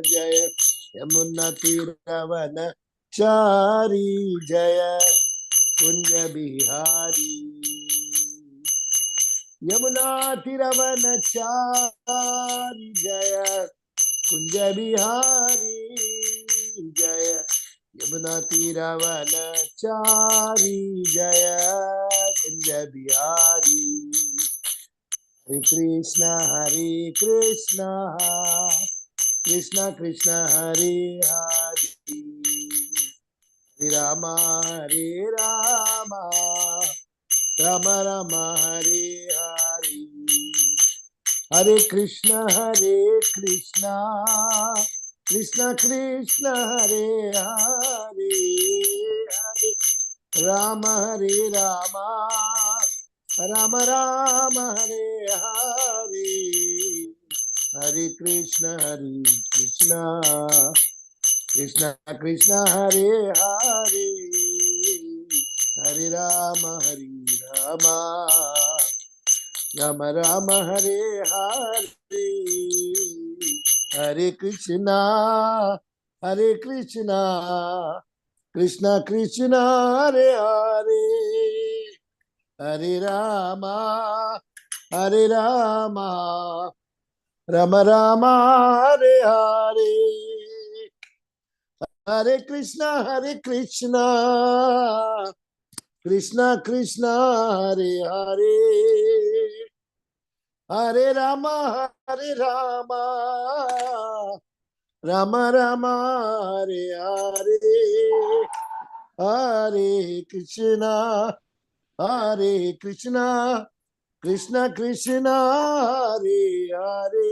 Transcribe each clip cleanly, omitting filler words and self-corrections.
जय यमुना तीरवन चारी जय कुंज बिहारी यमुना तीरवन चारी जय कुंज बिहारी जय यमुना तीरवन चारी जय कुंज बिहारी हरे कृष्ण कृष्ण कृष्ण हरे हरे राम राम राम हरे हरे हरे कृष्ण कृष्ण कृष्ण हरे हरे हरे राम राम राम हरे हरे हरे कृष्ण कृष्ण कृष्ण हरे हरे हरे राम राम राम हरे हरे हरे कृष्ण कृष्ण कृष्ण हरे हरे हरे राम राम राम हरे हरे हरे कृष्ण कृष्ण कृष्ण हरे हरे हरे राम राम राम हरे हरे हरे कृष्ण कृष्ण कृष्ण हरे हरे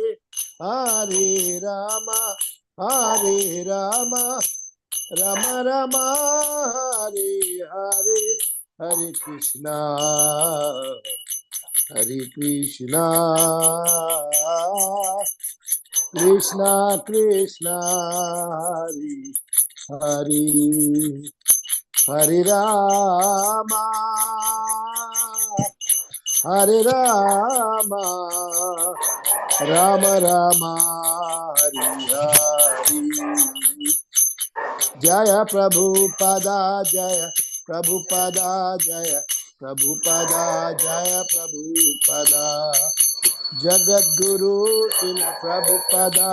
हरे राम राम राम हरे हरे हरे कृष्ण कृष्ण कृष्ण हरे हरे राम राम राम हरे हरे जय प्रभुपदा जय प्रभुपदा जय प्रभुपदा जय प्रभुपदा जगद्गुरु शिल प्रभुपदा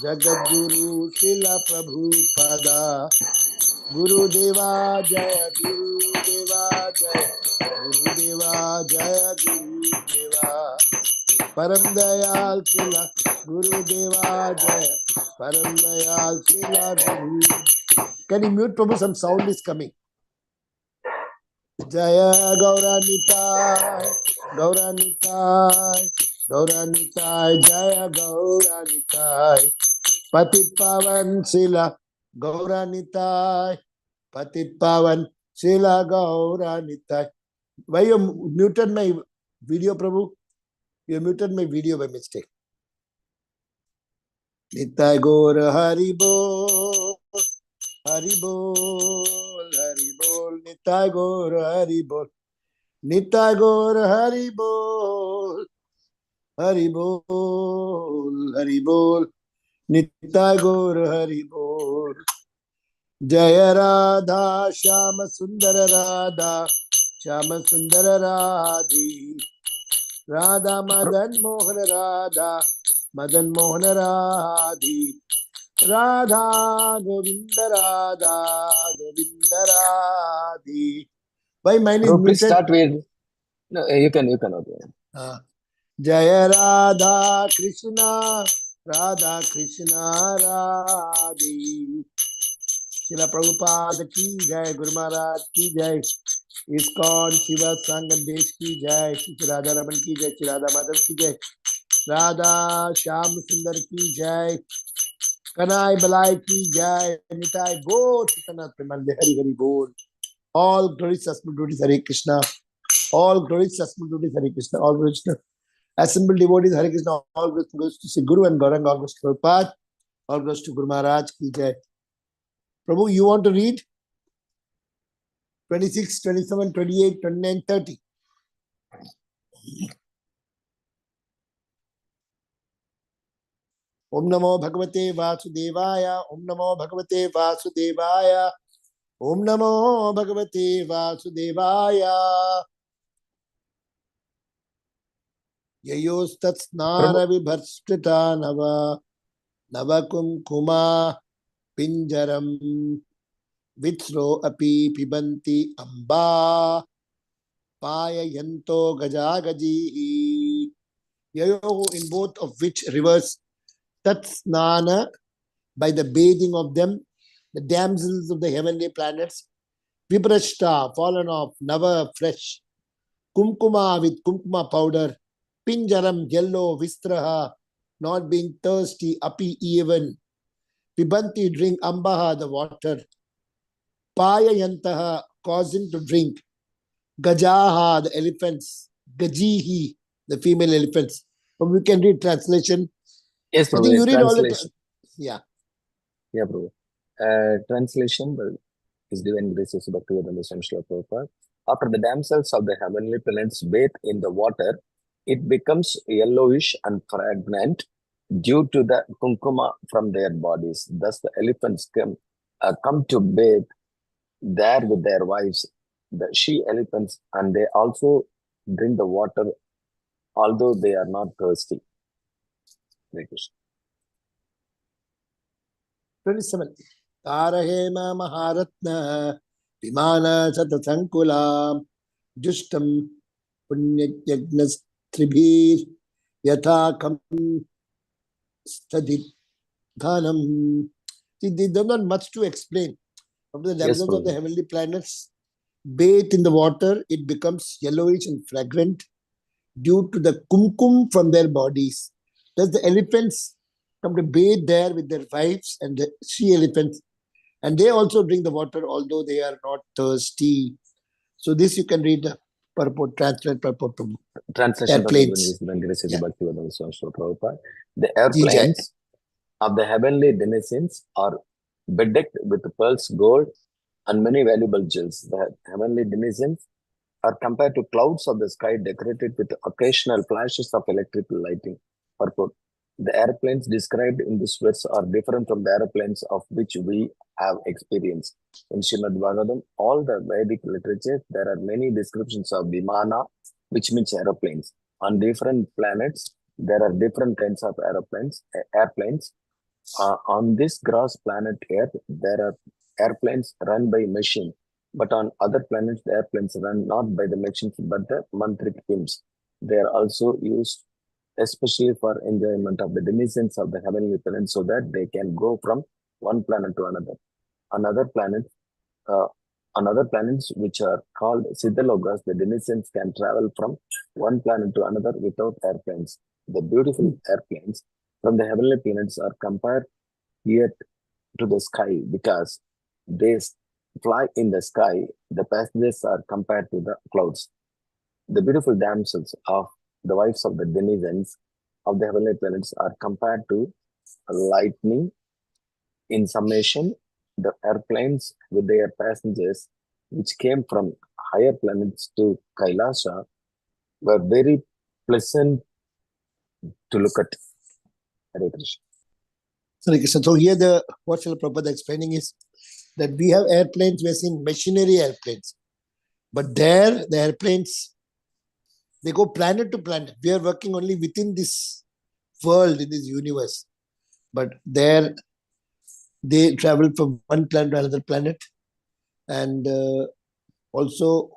जगद्गुरु शिल प्रभुपदा गुरुदेवा जय गुरुदेवा जय गुरुदेवा जय गुरुदेवा परम दयाल शिला गुरुदेवा जय परम दयाल शिला गुरु. Can you mute Prabhu? Some sound is coming. Jaya Gauranitai Gauranitai Gauranitai Jaya Gauranitai Patit Pavan Sila Gauranitai Patit Pavan Sila Gauranitai. Why you muted my video, Prabhu? You muted my video by mistake. Nitai Gaur Hari Bol Hari Bol Hari Bol Nitai Gaur Hari Bol Nitai Gaur Hari Bol Hari Bol Hari Bol Nitai Gaur Hari Bol Jaya Radha Shyama Sundara Radha Shyama Sundara Radhi Radha Madan Mohan Radha Madan Mohan Radhi Radha Govinda Radha Govinda Radhi. Why mine is Bro, please muted? start with. No, you can. Jaya Radha Krishna Radha Krishna Radhi Srila Prabhupada ki jai, Guru Maharaj ki jai, ISKCON Shiva Sangam Desh ki jai, Shri Radha Raman ki jai, Shri Radha Madhav ki jai, Radha Shyam Sundar ki jai, Kanai Balai ki jai, Nitai Go Chitana Pramande Hari Hari Bol. All glories assembled devotees Hare Krishna. All glories assembled devotees Hare Krishna. All glories to assembled devotees Hare Krishna. All glories to Sri Guru and Gauranga. All glories to Prabhupada. All glories to Guru Maharaj ki jai. Prabhu, you want to read? 26, 27, 28, 29, 30. Om Namo Bhagavate Vasudevaya. Om Namo Bhagavate Vasudevaya. Om Namo Bhagavate Vasudevaya. Prabhu, Yayostatsnara vibharstrita navakumkuma pinjaram vitro api pibanti amba payayanto gajagaji. Yayo, in both of which rivers, tatsnana, by the bathing of them, the damsels of the heavenly planets, vibrashta, fallen off, nava, fresh, kumkuma, with kumkuma powder, pinjaram, yellow, vistraha, not being thirsty, api, even, pibanti, drink, ambaha, the water, payayantaha, causing to drink, gajaha, the elephants, gajihi, the female elephants. But we can read translation. yes, I think Prabhu, you read all the... translation. Yeah. Yeah, Prabhu. Translation is Divine Graces Bhaktivedanta Swami Srila Prabhupada. After the damsels of the heavenly planets bathe in the water, it becomes yellowish and fragrant due to the kumkuma from their bodies. Thus, the elephants come to bathe there with their wives, the she elephants, and they also drink the water, although they are not thirsty. Hare Krishna. 27. Tarahema Maharatna Vimana Satasankula Justam Punyajagnastribhir Yatha Kam Stadithanam. See, there's not much to explain. After the Yes, damsels of the Prabhu. heavenly planets bathe in the water, it becomes yellowish and fragrant due to the kumkum from their bodies. Thus, the elephants come to bathe there with their wives and the she elephants, and they also drink the water, although they are not thirsty. So, this you can read the purport, translate purport from Translation from airplanes. Divine Graces Yeah. Bhaktivedanta Swami Srila Prabhupada. The Ji Jai. airplanes of the heavenly denizens are bedecked with pearls, gold, and many valuable jewels. The heavenly denizens are compared to clouds of the sky decorated with occasional flashes of electrical lighting. Purport. The airplanes described in this verse are different from the airplanes of which we have experience. In Srimad Bhagavatam, all the Vedic literature, there are many descriptions of Vimana, which means aeroplanes. On different planets, there are different kinds of airplanes. On this gross planet Earth, there are airplanes run by machine, but on other planets, the airplanes run not by the machines but the mantric hymns. They are also used especially for enjoyment of the denizens of the heavenly planets, so that they can go from one planet to another. Another planet, uh, Another planets which are called Siddhalokas, the denizens can travel from one planet to another without airplanes. The beautiful airplanes from the heavenly planets are compared here to the sky because they fly in the sky. The passengers are compared to the clouds. The beautiful damsels of the wives of the denizens of the heavenly planets are compared to lightning. In summation, the airplanes with their passengers, which came from higher planets to Kailasa, were very pleasant to look at. Hare Krishna. So here what Srila Prabhupada explaining is that we have airplanes, we have seen machinery airplanes. But there, the airplanes, they go planet to planet. We are working only within this world, in this universe. But there, they travel from one planet to another planet. And also,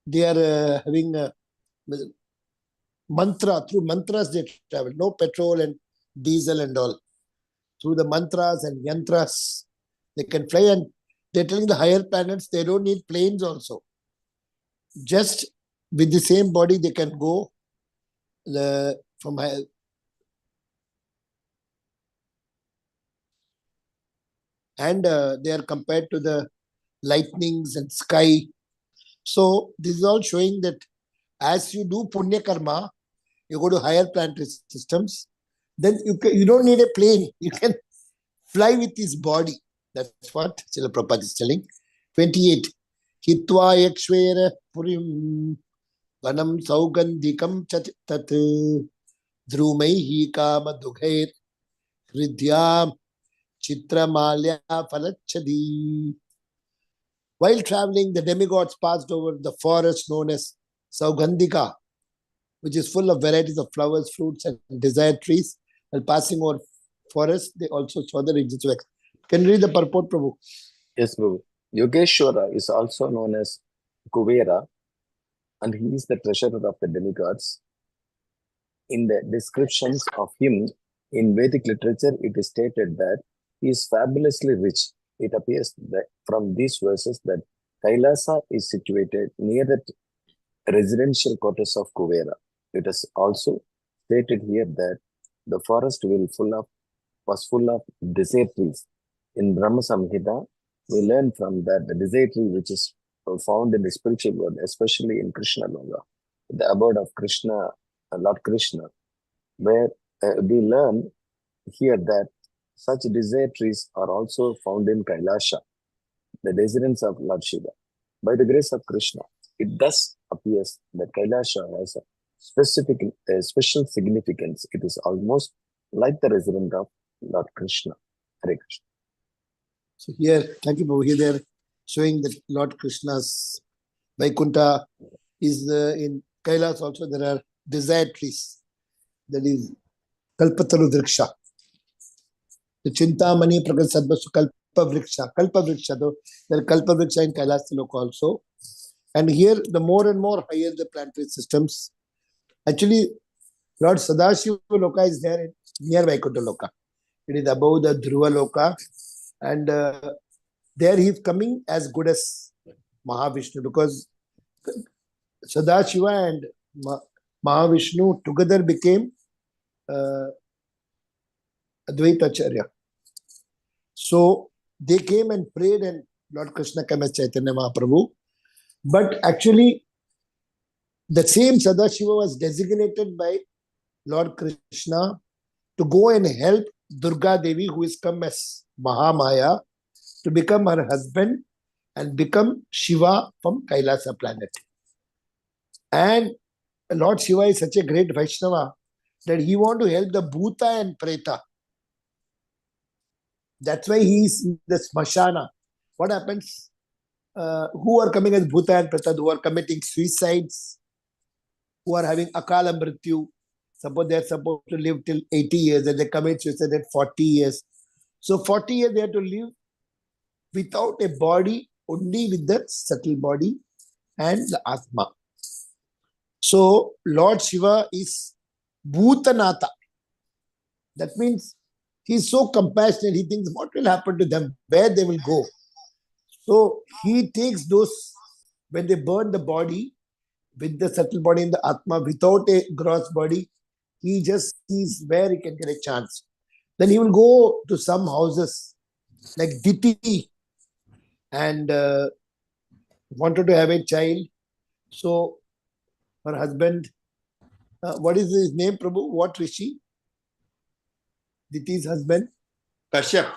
they are having a mantra. Through mantras, they travel. No petrol and diesel and all. Through the mantras and yantras, they can fly. And they're telling the higher planets, they don't need planes also. Just with the same body, they can go from higher. And they are compared to the lightnings and sky. So this is all showing that as you do punya karma, you go to higher planetary systems, then you don't need a plane. You can fly with his body. That's what Srila Prabhupada is telling. 28. Hitva yakshvera purim vanam saugandhikam tat Drumaihi kama dughet hridyam chitramalya falachadi. While traveling, the demigods passed over the forest known as Saugandhika, which is full of varieties of flowers, fruits, and desired trees. While passing over forest, they also saw the regions of X. Can you read the purport, Prabhu? Yes, Prabhu. Yogeshwara is also known as Kuvera, and he is the treasurer of the demigods. In the descriptions of him in Vedic literature, it is stated that he is fabulously rich. It appears that from these verses that Kailasa is situated near the residential quarters of Kuvera. It is also stated here that the forest was full of desert trees. In Brahma Samhita, we learn from that the desert tree which is found in the spiritual world, especially in Krishna Loka, the abode of Krishna, Lord Krishna, where we learn here that such desert trees are also found in Kailasha, the residence of Lord Shiva. By the grace of Krishna, it thus appears that Kailasha has a special significance. It is almost like the residence of Lord Krishna. Hare Krishna. So here, thank you, Prabhu. Here they're showing that Lord Krishna's Vaikuntha is in Kailas also. There are desire trees. That is Kalpataru Vriksha. The Chintamani Prakat Sadvasu Kalpa Vriksha. Kalpa Vriksha, though there are Kalpa Vriksha in Kailas Loka also. And here, the more and more higher the planetary systems. Actually, Lord Sadashiva Loka is there near Vaikuntha Loka. It is above the Dhruva Loka. And there he is coming as good as Mahavishnu, because Sadashiva and Mahavishnu together became Advaita Acharya. So they came and prayed, and Lord Krishna came as Chaitanya Mahaprabhu. But actually, the same Sadashiva was designated by Lord Krishna to go and help Durga Devi, who is come as Mahamaya, to become her husband and become Shiva from Kailasa planet. And Lord Shiva is such a great Vaishnava that he want to help the Bhuta and Preta. That's why he is in the Smashana. What happens? Who are coming as Bhuta and Preta? Who are committing suicides, who are having Akala Mrityu. Suppose they are supposed to live till 80 years and they commit suicide at 40 years. So 40 years they have to live without a body, only with the subtle body and the Atma. So Lord Shiva is Bhutanatha. That means he is so compassionate. He thinks what will happen to them, where they will go. So he takes those, when they burn the body with the subtle body in the Atma without a gross body, he just sees where he can get a chance. Then he will go to some houses like Diti and wanted to have a child. So her husband, what is his name, Prabhu? What Rishi? Diti's husband? Kashyap.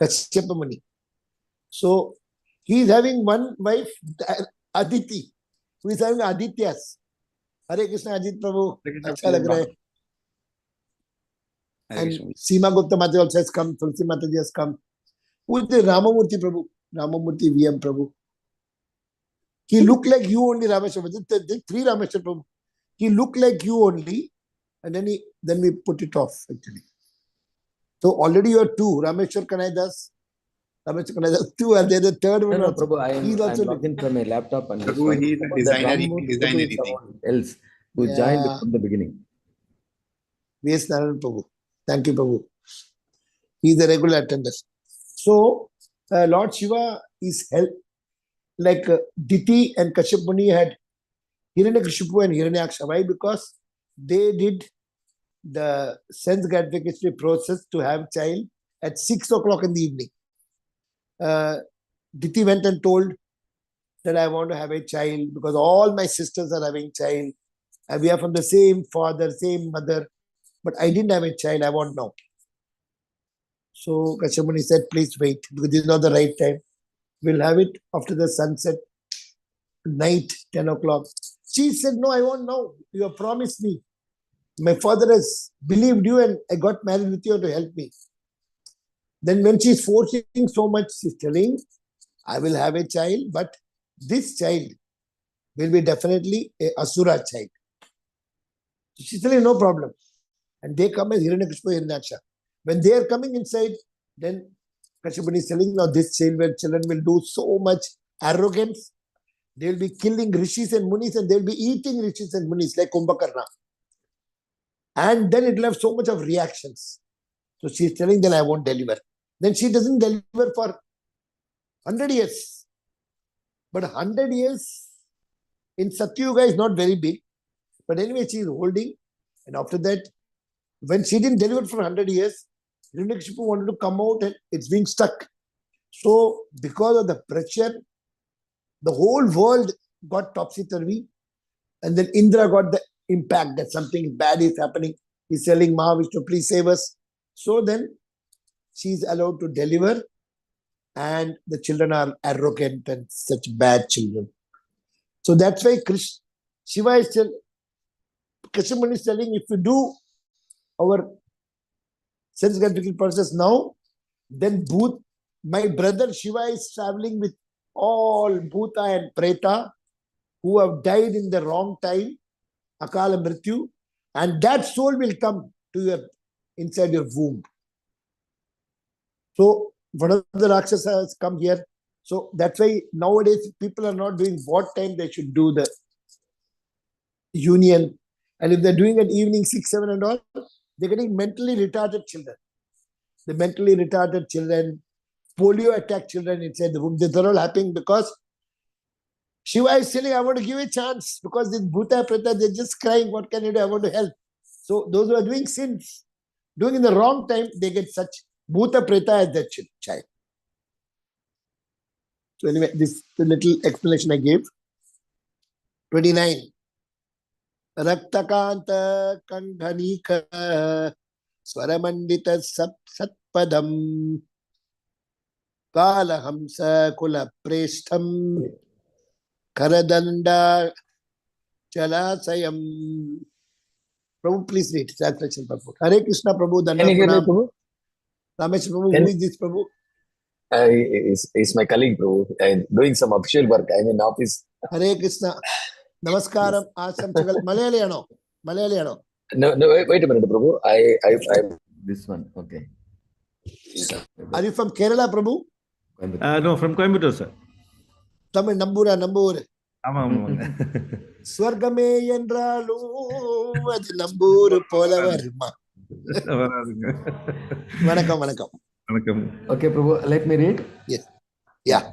Kashyapa Muni. So he is having one wife, Aditi, who is having Adityas. Hare Krishna, Ajit Prabhu. अच्छा लग रहा है. And Seema Gupta Mataji also has come. Tulsi Mataji has come. Who is the Ramamurti Prabhu? Ramamurti VM Prabhu. He looked like you only, Rameshwar. The three Rameshwar Prabhu. He looked like you only, and then we put it off actually. So already you are two. Rameshwar Kanai Das. Rameshwar Kanai Das two, and then the third one. No, Prabhu, I'm logged in from a laptop and this Prabhu, one. he is a designer. He can design Prabhu is anything. someone else who joined from the beginning. V.S. Narayan Prabhu. Thank you, Prabhu. He is a regular attender. So, Lord Shiva is help. Like Diti and Kashyap Muni had Hiranyakashipu and Hiranyaksha. Why? Because they did the sense gratification process to have child at 6 o'clock in the evening. Diti went and told that I want to have a child because all my sisters are having child. And we are from the same father, same mother. But I didn't have a child. I want now. So Kashyap Muni said, please wait because this is not the right time. We'll have it after the sunset, night, 10 o'clock. She said, no, I want now. You have promised me. my father has believed you and I got married with you to help me. Then when she's forcing so much, she's telling, I will have a child, but this child will be definitely a Asura child. She's telling, no problem. And they come as Hiranyakashipu and Hiranyasha. When they are coming inside, then Kashyapani is telling, now this children will do so much arrogance. They will be killing rishis and munis and they will be eating rishis and munis like Kumbhakarna. And then it will have so much of reactions. So she's telling, then I won't deliver. Then she doesn't deliver for 100 years. But 100 years in Satyuga is not very big. But anyway, she is holding. And after that, when she didn't deliver for 100 years, Hiranyakashipu wanted to come out and it's being stuck. So because of the pressure, the whole world got topsy-turvy. And then Indra got the impact that something bad is happening. He's telling Mahavishnu, please save us. So then she's allowed to deliver. And the children are arrogant and such bad children. So that's why Shiva is telling, Kashyapani is telling, if you do our sense gratification process now, then my brother Shiva is traveling with all Bhuta and Preta who have died in the wrong time, Akala Mrityu, and that soul will come to inside your womb. So one of the Rakshasas come here. So that's why nowadays people are not doing what time they should do the union. And if they're doing an evening 6, 7 and all, they're getting mentally retarded children. The mentally retarded children, polio attacked children inside the womb, they're all happening because Shiva is saying, I want to give a chance because this Bhuta Preta, they're just crying, what can you do? I want to help. So those who are doing sins, doing in the wrong time, they get such Bhuta Preta as their child. So anyway, this is the little explanation I gave. 29. Raktakanta Kandhanika Swaramandita Satpadam Kalahamsa Kula Preshtham Karadanda Chalasayam. Prabhu, please read translation purport. Hare Krishna Prabhu, Can you hear me, Dhanna Prabhu? Ramesh Prabhu, who is this Prabhu? Is my colleague, Prabhu. I'm doing some official work. I'm in office. Hare Krishna. Namaskaram. Asam Chagal. Malayaliano. Malayaliano. No, wait a minute, Prabhu. I This one, okay. Are you from Kerala, Prabhu? No, from Coimbatore, sir. Tamil Nambura, Nambur. ஆமாங்க ஸ்வர்கமே என்றாலும் அது நம்பூர் போல வருமா. வராதுங்க. வணக்கம் வணக்கம். வணக்கம். Okay, Prabhu, let me read. Yes. Yeah.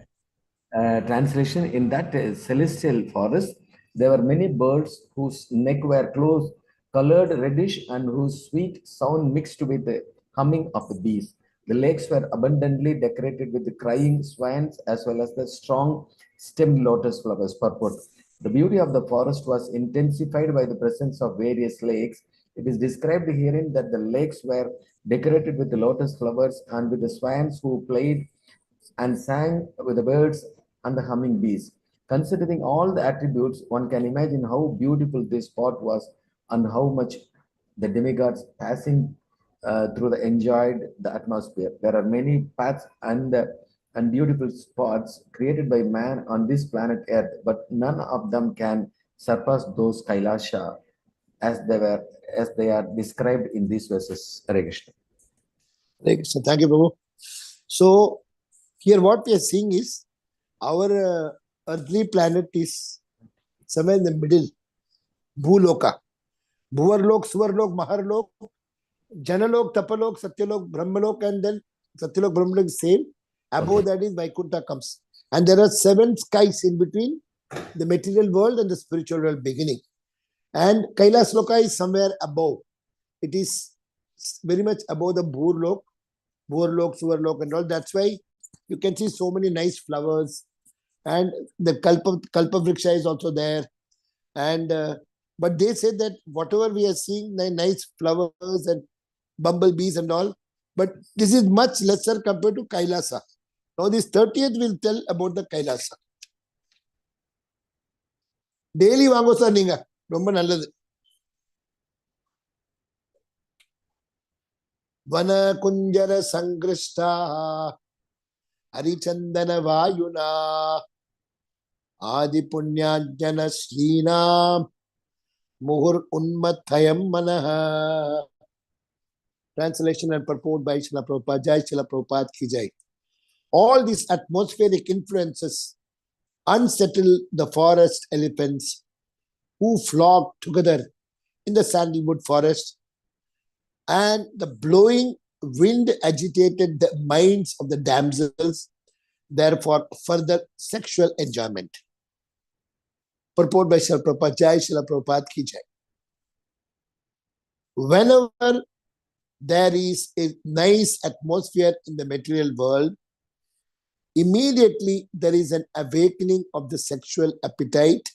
Translation. In that celestial forest, there were many birds whose neck were close, colored reddish, and whose sweet sound mixed with the humming of the bees. The lakes were abundantly decorated with the crying swans as well as the strong stemmed lotus flowers. Purport. The beauty of the forest was intensified by the presence of various lakes. It is described herein that the lakes were decorated with the lotus flowers and with the swans who played and sang with the birds and the humming bees. Considering all the attributes, one can imagine how beautiful this spot was and how much the demigods passing through enjoyed the atmosphere. There are many paths and beautiful spots created by man on this planet Earth, but none of them can surpass those Kailasha as they are described in these verses. Hare Krishna. Hare Krishna. Thank you, Prabhu. So here what we are seeing is our earthly planet is somewhere in the middle. Bhuloka. Bhuvarlok, Suvarlok, Maharlok, Janalok, Tapalok, Satyalok, Brahmalok, and then Satyalok, Brahmalok is same. Above that is Vaikuntha comes. And there are 7 skies in between the material world and the spiritual world beginning. And Kailas Loka is somewhere above. It is very much above the Bhurlok, Suvarlok and all. That's why you can see so many nice flowers. And the Kalpa Vriksha is also there. And but they say that whatever we are seeing, nice flowers and bumblebees and all, but this is much lesser compared to Kailasa. Now this 30th will tell about the Kailasa. Daily vaango sir neenga. Romba nalladhu. Vana kunjara sangrishta Harichandana Vayuna Adi Punyajana Srinam Muhur Unmathayam Manaha. Translation and purport by Srila Prabhupada. Jai Srila Prabhupada ki jai. All these atmospheric influences unsettle the forest elephants who flock together in the sandalwood forest, and the blowing wind agitated the minds of the damsels, therefore further sexual enjoyment. Purport by Srila Prabhupada. Jai Srila Prabhupada ki jai. Whenever there is a nice atmosphere in the material world, immediately there is an awakening of the sexual appetite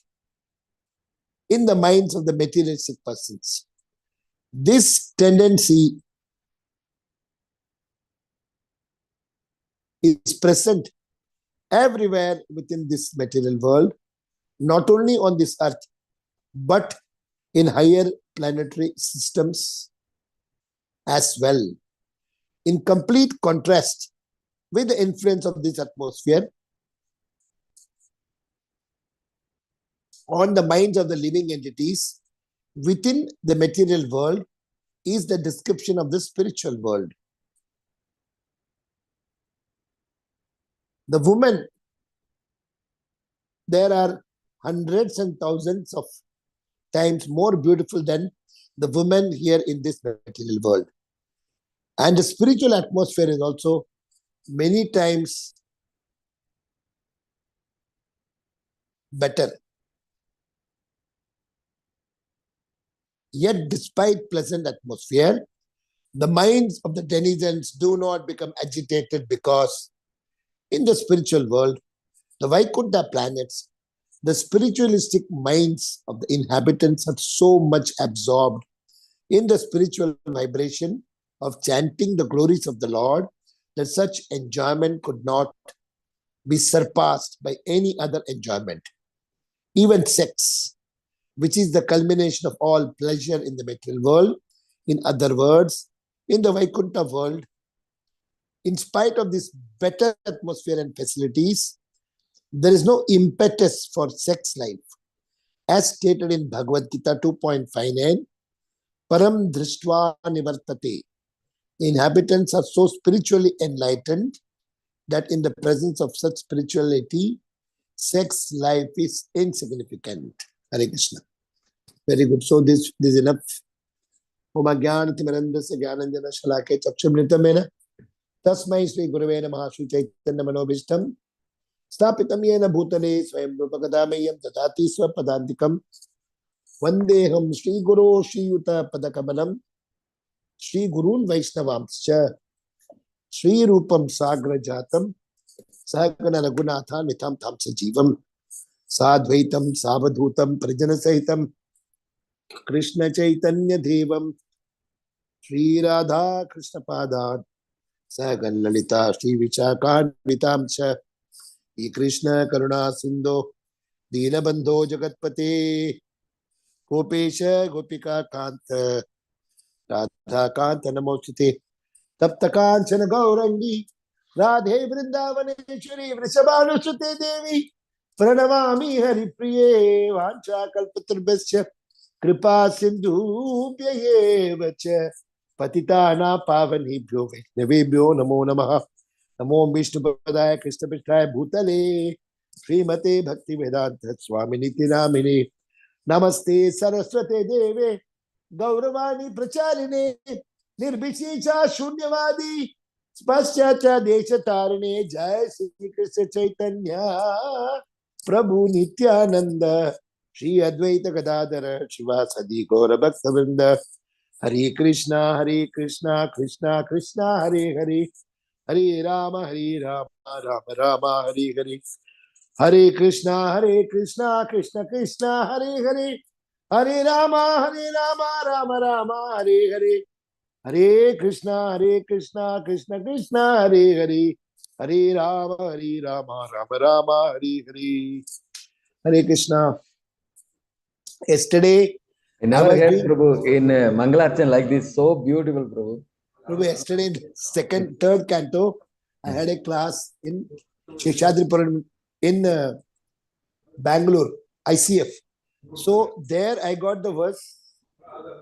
in the minds of the materialistic persons. This tendency is present everywhere within this material world, not only on this earth, but in higher planetary systems as well. In complete contrast with the influence of this atmosphere on the minds of the living entities within the material world is the description of the spiritual world. The woman, there are hundreds and thousands of times more beautiful than the woman here in this material world. And the spiritual atmosphere is also many times better. Yet, despite pleasant atmosphere, the minds of the denizens do not become agitated, because in the spiritual world, the Vaikuntha planets, the spiritualistic minds of the inhabitants are so much absorbed in the spiritual vibration of chanting the glories of the Lord that such enjoyment could not be surpassed by any other enjoyment. Even sex, which is the culmination of all pleasure in the material world, in other words, in the Vaikuntha world, in spite of this better atmosphere and facilities, there is no impetus for sex life. As stated in Bhagavad Gita 2.59, Param Drishtva Nivartate. The inhabitants are so spiritually enlightened that in the presence of such spirituality, sex life is insignificant. Hare Krishna. Very good. So this is enough. Om Ajnana Timirandasya Jnananjana Shalake Chakshumritamena Tasmai Sri Gurave Namaha Sri Chaitanya Manobishtam Stapitam Yena Bhutale Swayam Rupakadamayam Tatati Swapadantikam Vandeham Sri Guru Sri Yuta Padakamalam Sri Gurun Vaishnavamscha Sri Rupam Sagra Jatam Sahagana Raghunatha Nitam Tam Sajivam Sadvaitam Savadhutam Prajana Sahitam Krishna Chaitanya Devam Sri Radha Krishna Padan Sagan Lalita Sri Vichakad Vitamcha Sri Krishna Karuna Sindhu Dinabandho Jagatpate Gopesha Gopika Kanta Radha Kanta Namosite Tapta Kanchana Gaurangi Radhe Vrindavaneshwari Vrishabhanusute Devi Pranamami Hari Priye Vancha Kalpaturbhasya Kripa Sindhubhya Eva Patitana Pavanebhyo Vaishnavebhyo Namo Namaha Namo Vishnupadaya Krishna Pishtaya Bhutale Srimate Bhakti Vedanta Swami Niti Namine Namaste Saraswate Deve Gauravani Pracharine Nirbhishicha Shunyavadi Spasyacha Deshatarine Jai Sri Krishna Chaitanya Prabhu Nityananda Shri Advaita Gadadhara Shivasadi Gaura Bhakta Vrinda Hare Krishna Krishna Krishna Hare Hare Hare Rama Rama Rama Hare Hare Hare Krishna Krishna Krishna Hare Hare Hare Rama Rama Rama Hare Hare Hare Krishna Krishna Krishna Hare Hare Hare Rama Rama Rama Hare Hare Hare Krishna. Yesterday, I never heard Prabhu in Mangalarchan like this. So beautiful, Prabhu. Prabhu, yesterday in third canto, I had a class in Sheshadripuram in Bangalore, ICF. So there I got the verse,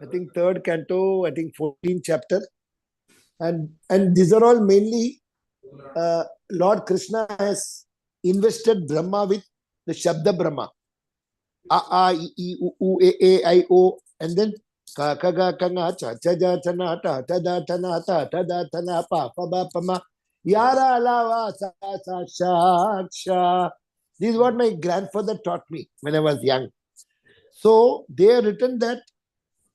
I think third canto, I think 14th chapter. And these are all mainly Lord Krishna has invested Brahma with the Shabda Brahma. A, A, I, I, U, U, A, I, O, and then Ka, Ka, Ga, Ka, Nga, Cha, Cha, Ja, Cha, Na, Ta, Ta, Da, Ta, Na, Ta, Ta, Da, Ta, Na, Pa, Pa, Ba, Pa, Ma, Yara, Lava, Sa, Sa, Sha, Sha. This is what my grandfather taught me when I was young. So they have written that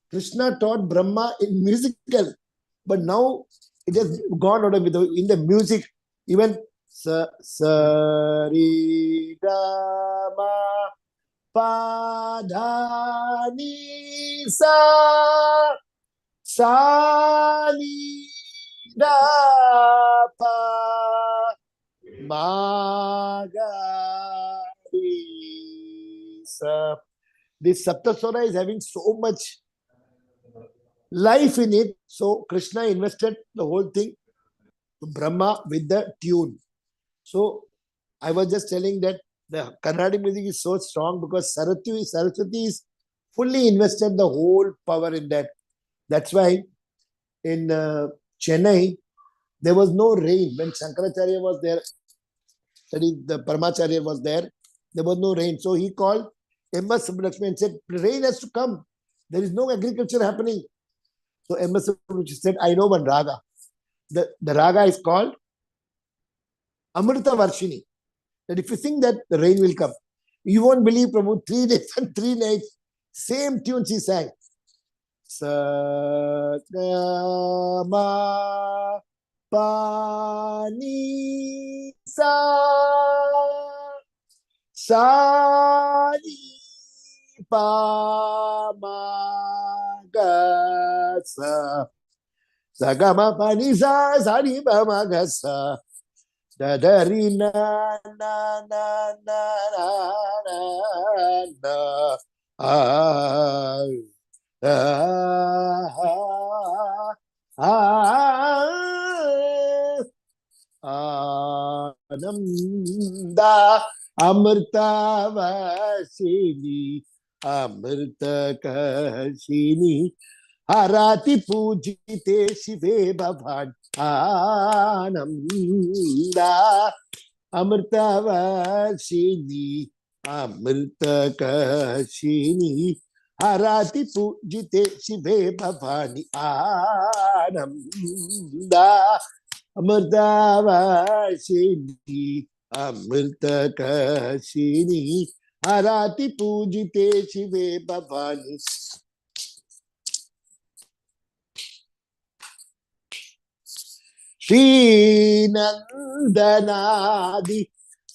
Krishna taught Brahma in musical, but now it has gone out of it in the music. Even sa ri ga ma pa dha ni sa ni da pa ma ga ri sa. This Saptaswara is having so much life in it. So Krishna invested the whole thing to Brahma with the tune. So I was just telling that the Carnatic music is so strong because Saraswati is fully invested the whole power in that. That's why in Chennai, there was no rain. When Shankaracharya was there, that is, the Paramacharya was there was no rain. So he called M.S. Subbulakshmi and said, rain has to come. There is no agriculture happening. So M.S. Subbulakshmi said, I know one raga. The raga is called Amrita Varshini. That if you sing that, the rain will come. You won't believe, Prabhu, 3 days and 3 nights, same tunes he sang. Sa, ga, ma, pa, ni, sa, ni, pa, ma, ga, sa. Sa, ga, ma, pa, ni, sa, ni, pa, ma, ga, sa. Da da ri na na na na na na ah Ananda Amrtavasini Amrtakashini Harati Pujite Shive Bhavan Ananda Amrtavasini Amrtakashini Harati Pujite Shive Bhavani Ananda Amrtavasini Amrtakashini Harati Pujite Shive Bhavani. Shri Nandanadi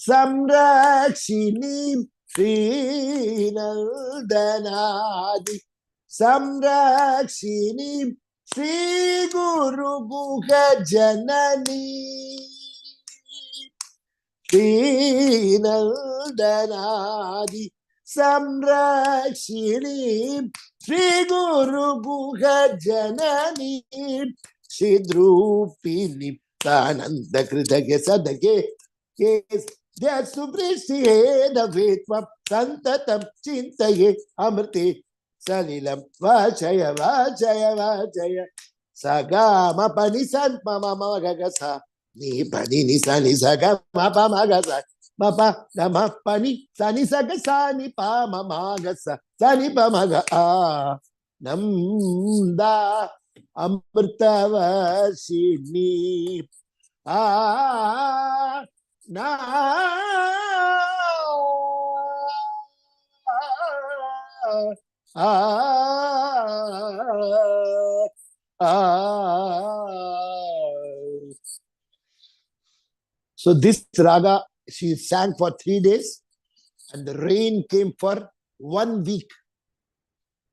Samrakshini Shri Nandanadi Samrakshini Shri Guru Guha Janani Shri Nandanadi Samrakshini Shri Guru Guha Janani Shidrupini Tananda Kritake Sadake Yes Jasubrishi Heda Vetva Santatam Chintaye Amrte Salilam Vachaya Vachaya Vachaya Sagama Panisan Mama Magasa Ni Pani Nisani Sagama Pamagasa Mapa Gama Pani Sani Sagasani Pama Magasa Sani Pamaga Namda Amrtavasini na So this raga she sang for 3 days and the rain came for 1 week.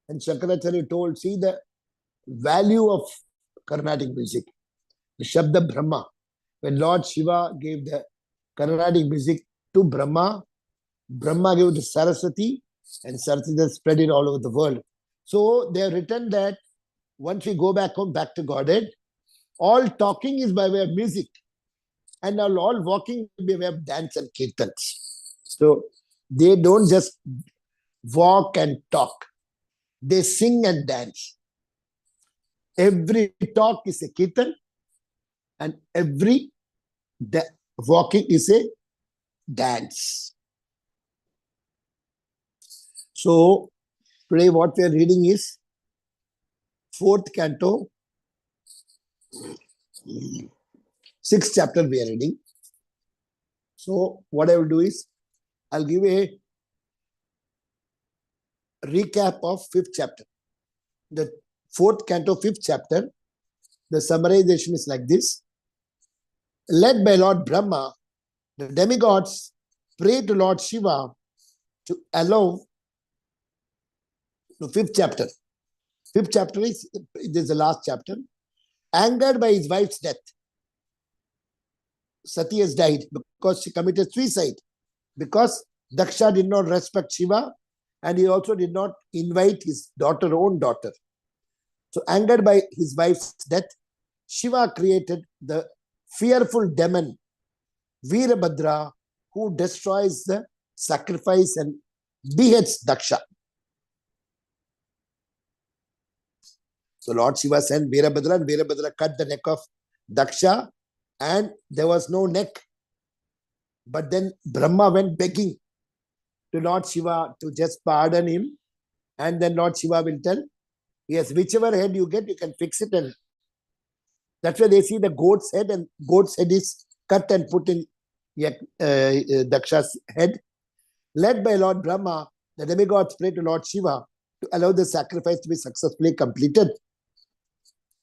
And Shankaracharya told, see the value of Carnatic music, the Shabda Brahma. When Lord Shiva gave the Carnatic music to Brahma, Brahma gave it to Saraswati, and Saraswati spread it all over the world. So they have written that once we go back home, back to Godhead, all talking is by way of music, and all walking by way of dance and kirtans. So they don't just walk and talk, they sing and dance. Every talk is a kirtan, and every walking is a dance. So today what we are reading is 4th canto, 6th chapter we are reading. So what I will do is, I'll give a recap of 5th chapter. The 4th canto, 5th chapter, the summarization is like this. Led by Lord Brahma, the demigods pray to Lord Shiva to allow the 5th chapter. 5th chapter is the last chapter. Angered by his wife's death, Sati has died because she committed suicide, because Daksha did not respect Shiva, and he also did not invite his own daughter. So angered by his wife's death, Shiva created the fearful demon Veerabhadra, who destroys the sacrifice and beheads Daksha. So Lord Shiva sent Veerabhadra, and Veerabhadra cut the neck of Daksha, and there was no neck. But then Brahma went begging to Lord Shiva to just pardon him, and then Lord Shiva will tell, yes, whichever head you get, you can fix it. And that's why they see the goat's head, and goat's head is cut and put in Daksha's head. Led by Lord Brahma, the demigods pray to Lord Shiva to allow the sacrifice to be successfully completed.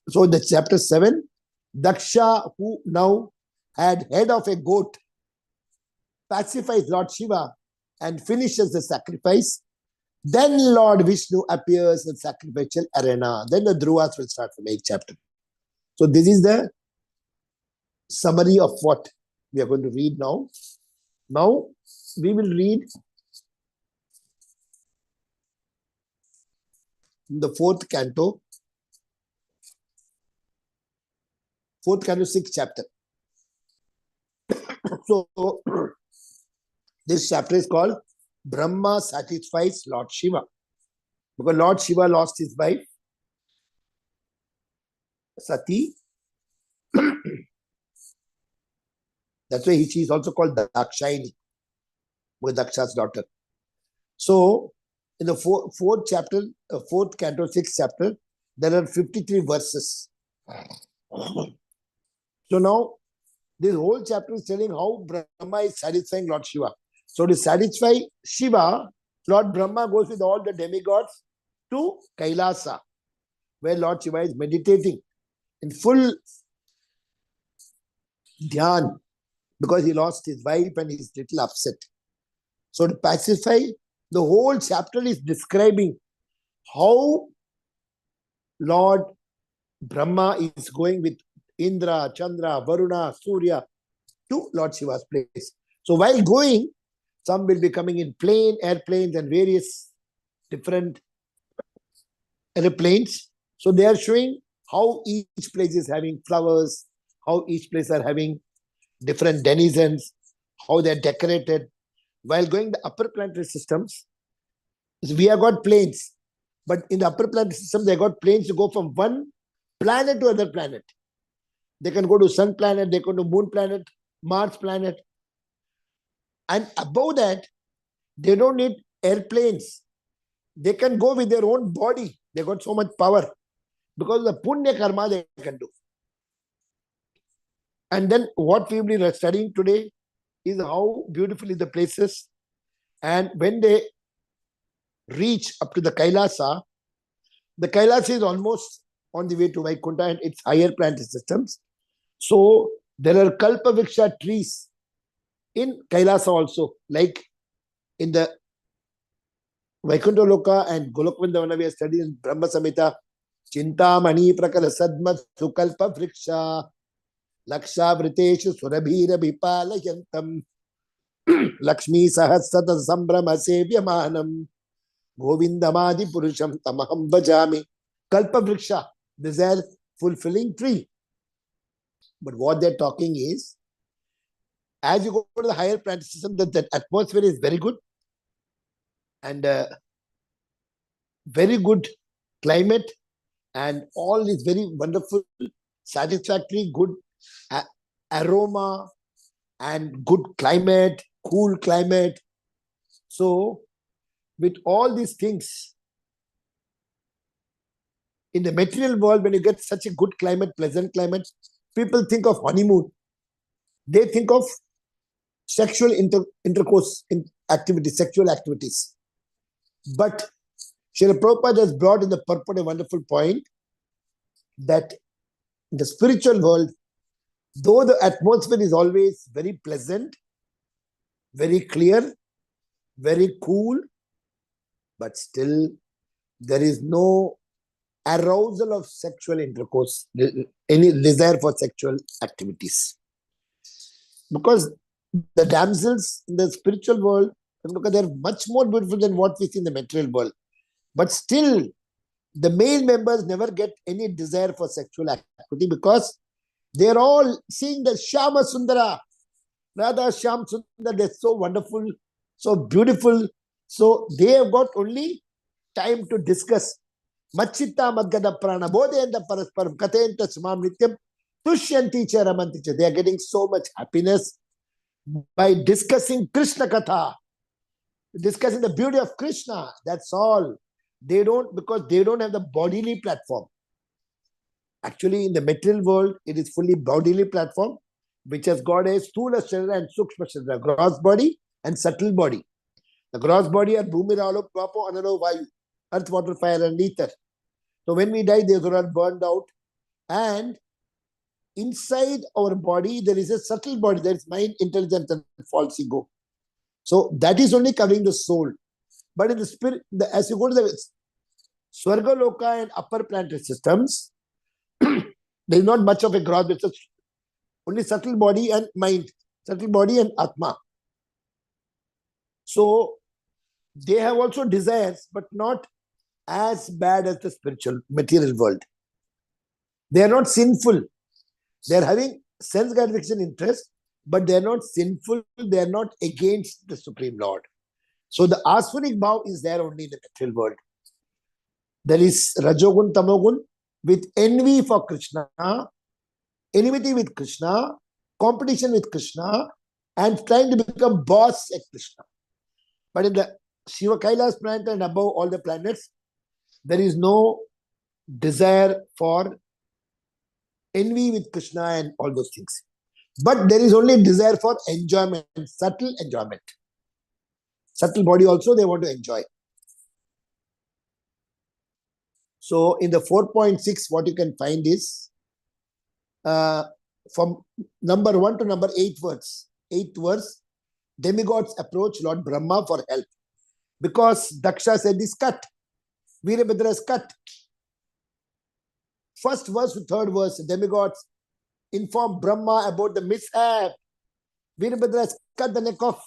So the chapter 7, Daksha, who now had head of a goat, pacifies Lord Shiva and finishes the sacrifice. Then Lord Vishnu appears in the sacrificial arena. Then the Dhruvas will start from 8th chapter. So this is the summary of what we are going to read now. Now we will read the 4th canto, 6th chapter. So this chapter is called Brahma Satisfies Lord Shiva, because Lord Shiva lost his wife Sati. That's why she is also called Dakshayani, with Daksha's daughter. So in the 4th chapter, 4th canto, 6th chapter, there are 53 verses. So now this whole chapter is telling how Brahma is satisfying Lord Shiva. So to satisfy Shiva, Lord Brahma goes with all the demigods to Kailasa, where Lord Shiva is meditating in full dhyan, because he lost his wife and he is little upset. So to pacify, the whole chapter is describing how Lord Brahma is going with Indra, Chandra, Varuna, Surya to Lord Shiva's place. So while going, some will be coming in airplanes and various different airplanes. So they are showing how each place is having flowers, how each place are having different denizens, how they are decorated. While going the upper planetary systems, we have got planes, but in the upper planetary system, they got planes to go from one planet to other planet. They can go to Sun planet, they can go to Moon planet, Mars planet. And above that, they don't need airplanes. They can go with their own body. They got so much power because the punya karma they can do. And then what we will be studying today is how beautifully the places. And when they reach up to the Kailasa is almost on the way to Vaikuntha and its higher planetary systems. So there are Kalpavriksha trees in Kailasa also, like in the Vaikuntha Loka and Golokvindavana we are studying in Brahma Samhita. Chintamani prakala sadmat sukalpa vriksha laksha vriteshu surabhira bipalayantam Lakshmi sahasrata sambrama sevyamanam Govindamadi purusham tamaham bhajami. Kalpa vriksha, this is a fulfilling tree. But what they're talking is, as you go to the higher planet system, that atmosphere is very good and very good climate and all is very wonderful, satisfactory, good aroma and good climate, cool climate. So with all these things, in the material world, when you get such a good climate, pleasant climate, people think of honeymoon. They think of sexual intercourse activities, sexual activities. But Srila Prabhupada has brought in the purport a wonderful point that in the spiritual world, though the atmosphere is always very pleasant, very clear, very cool, but still there is no arousal of sexual intercourse, any desire for sexual activities. Because the damsels in the spiritual world, they're much more beautiful than what we see in the material world. But still, the male members never get any desire for sexual activity because they're all seeing the Shama Sundara, Radha Sham Sundara, they're so wonderful, so beautiful. So they have got only time to discuss. Machitta Madgada Prana, Bodhenda Parasparam, Katenta Smam Nityam, Tushyanti Charamanti. They are getting so much happiness by discussing Krishna Katha, discussing the beauty of Krishna. That's all. They don't, because they don't have the bodily platform. Actually, in the material world, it is fully bodily platform, which has got a Sthula Sharira and Sukshma Sharira, gross body and subtle body. The gross body are Bhumi, Ralo, Papo, Anano, Vayu, earth, water, fire, and ether. So when we die, those are burned out. And inside our body, there is a subtle body, that is mind, intelligence, and false ego. So that is only covering the soul. But in the spirit, as you go to the Swarga Loka and upper planetary systems, there is not much of a gross, it's only subtle body and mind, subtle body and Atma. So they have also desires, but not as bad as the spiritual material world. They are not sinful. They are having sense gratification interest, but they are not sinful. They are not against the Supreme Lord. So the Aswanik Bhav is there only in the material world. There is Rajogun, Tamogun with envy for Krishna, enmity with Krishna, competition with Krishna, and trying to become boss at Krishna. But in the Shiva Kailas planet and above all the planets, there is no desire for envy with Krishna and all those things. But there is only desire for enjoyment, subtle enjoyment. Subtle body also they want to enjoy. So in the 4.6, what you can find is from number 1 to number 8 words. 8th verse, demigods approach Lord Brahma for help. Because Daksha said this cut. Virabhadra is cut. First verse to third verse, demigods inform Brahma about the mishap. Virabhadra has cut the neck of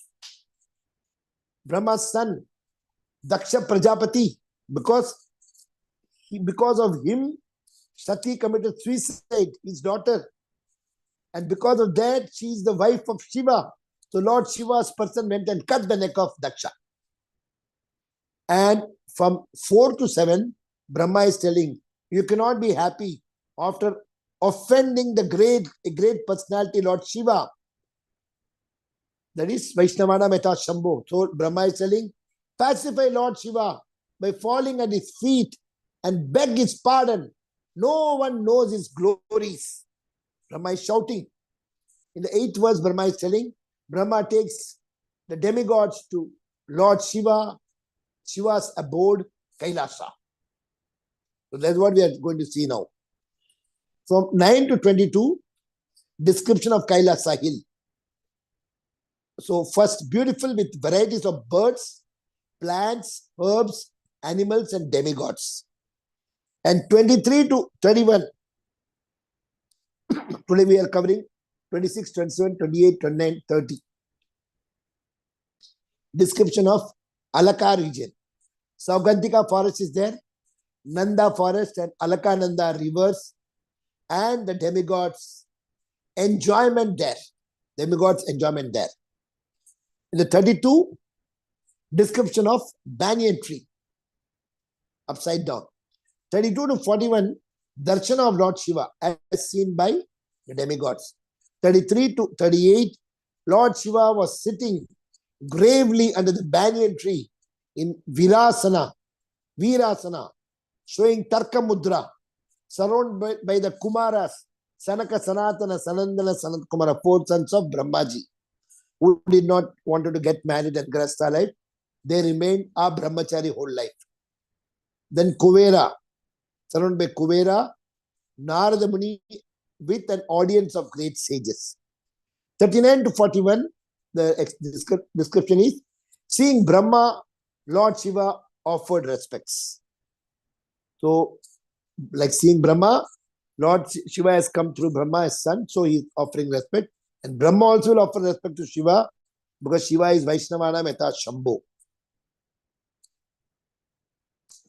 Brahma's son, Daksha Prajapati, because of him, Sati committed suicide, his daughter. And because of that, she is the wife of Shiva. So Lord Shiva's person went and cut the neck of Daksha. And from 4 to 7, Brahma is telling, you cannot be happy after offending the great personality, Lord Shiva. That is Vaishnavana Meta Shambho. So Brahma is telling, pacify Lord Shiva by falling at his feet and beg his pardon. No one knows his glories. Brahma is shouting. In the 8th verse, Brahma is telling, Brahma takes the demigods to Lord Shiva, Shiva's abode, Kailasa. So that's what we are going to see now. From 9 to 22, description of Kailasa hill. So first, beautiful with varieties of birds, plants, herbs, animals, and demigods. And 23 to 31, today we are covering 26, 27, 28, 29, 30. Description of Alaka region. Saugantika forest is there, Nanda forest and Alakananda rivers, and the demigods enjoyment there. Demigods' enjoyment there. In the 32, description of banyan tree, upside down. 32 to 41, darshana of Lord Shiva as seen by the demigods. 33 to 38, Lord Shiva was sitting gravely under the banyan tree in Virasana, showing Tarka Mudra, surrounded by the Kumaras, Sanaka, Sanatana, Sanandana, Sanat Kumara, 4 sons of Brahmaji, who did not want to get married at Grasta life. They remained a brahmachari whole life. Then Kuvera, surrounded by Kuvera, Narada Muni with an audience of great sages. 39 to 41, the description is, seeing Brahma, Lord Shiva offered respects. So, like seeing Brahma, Lord Shiva has come through Brahma as son, so he is offering respect. And Brahma also will offer respect to Shiva because Shiva is Vaishnavana Meta Shambho.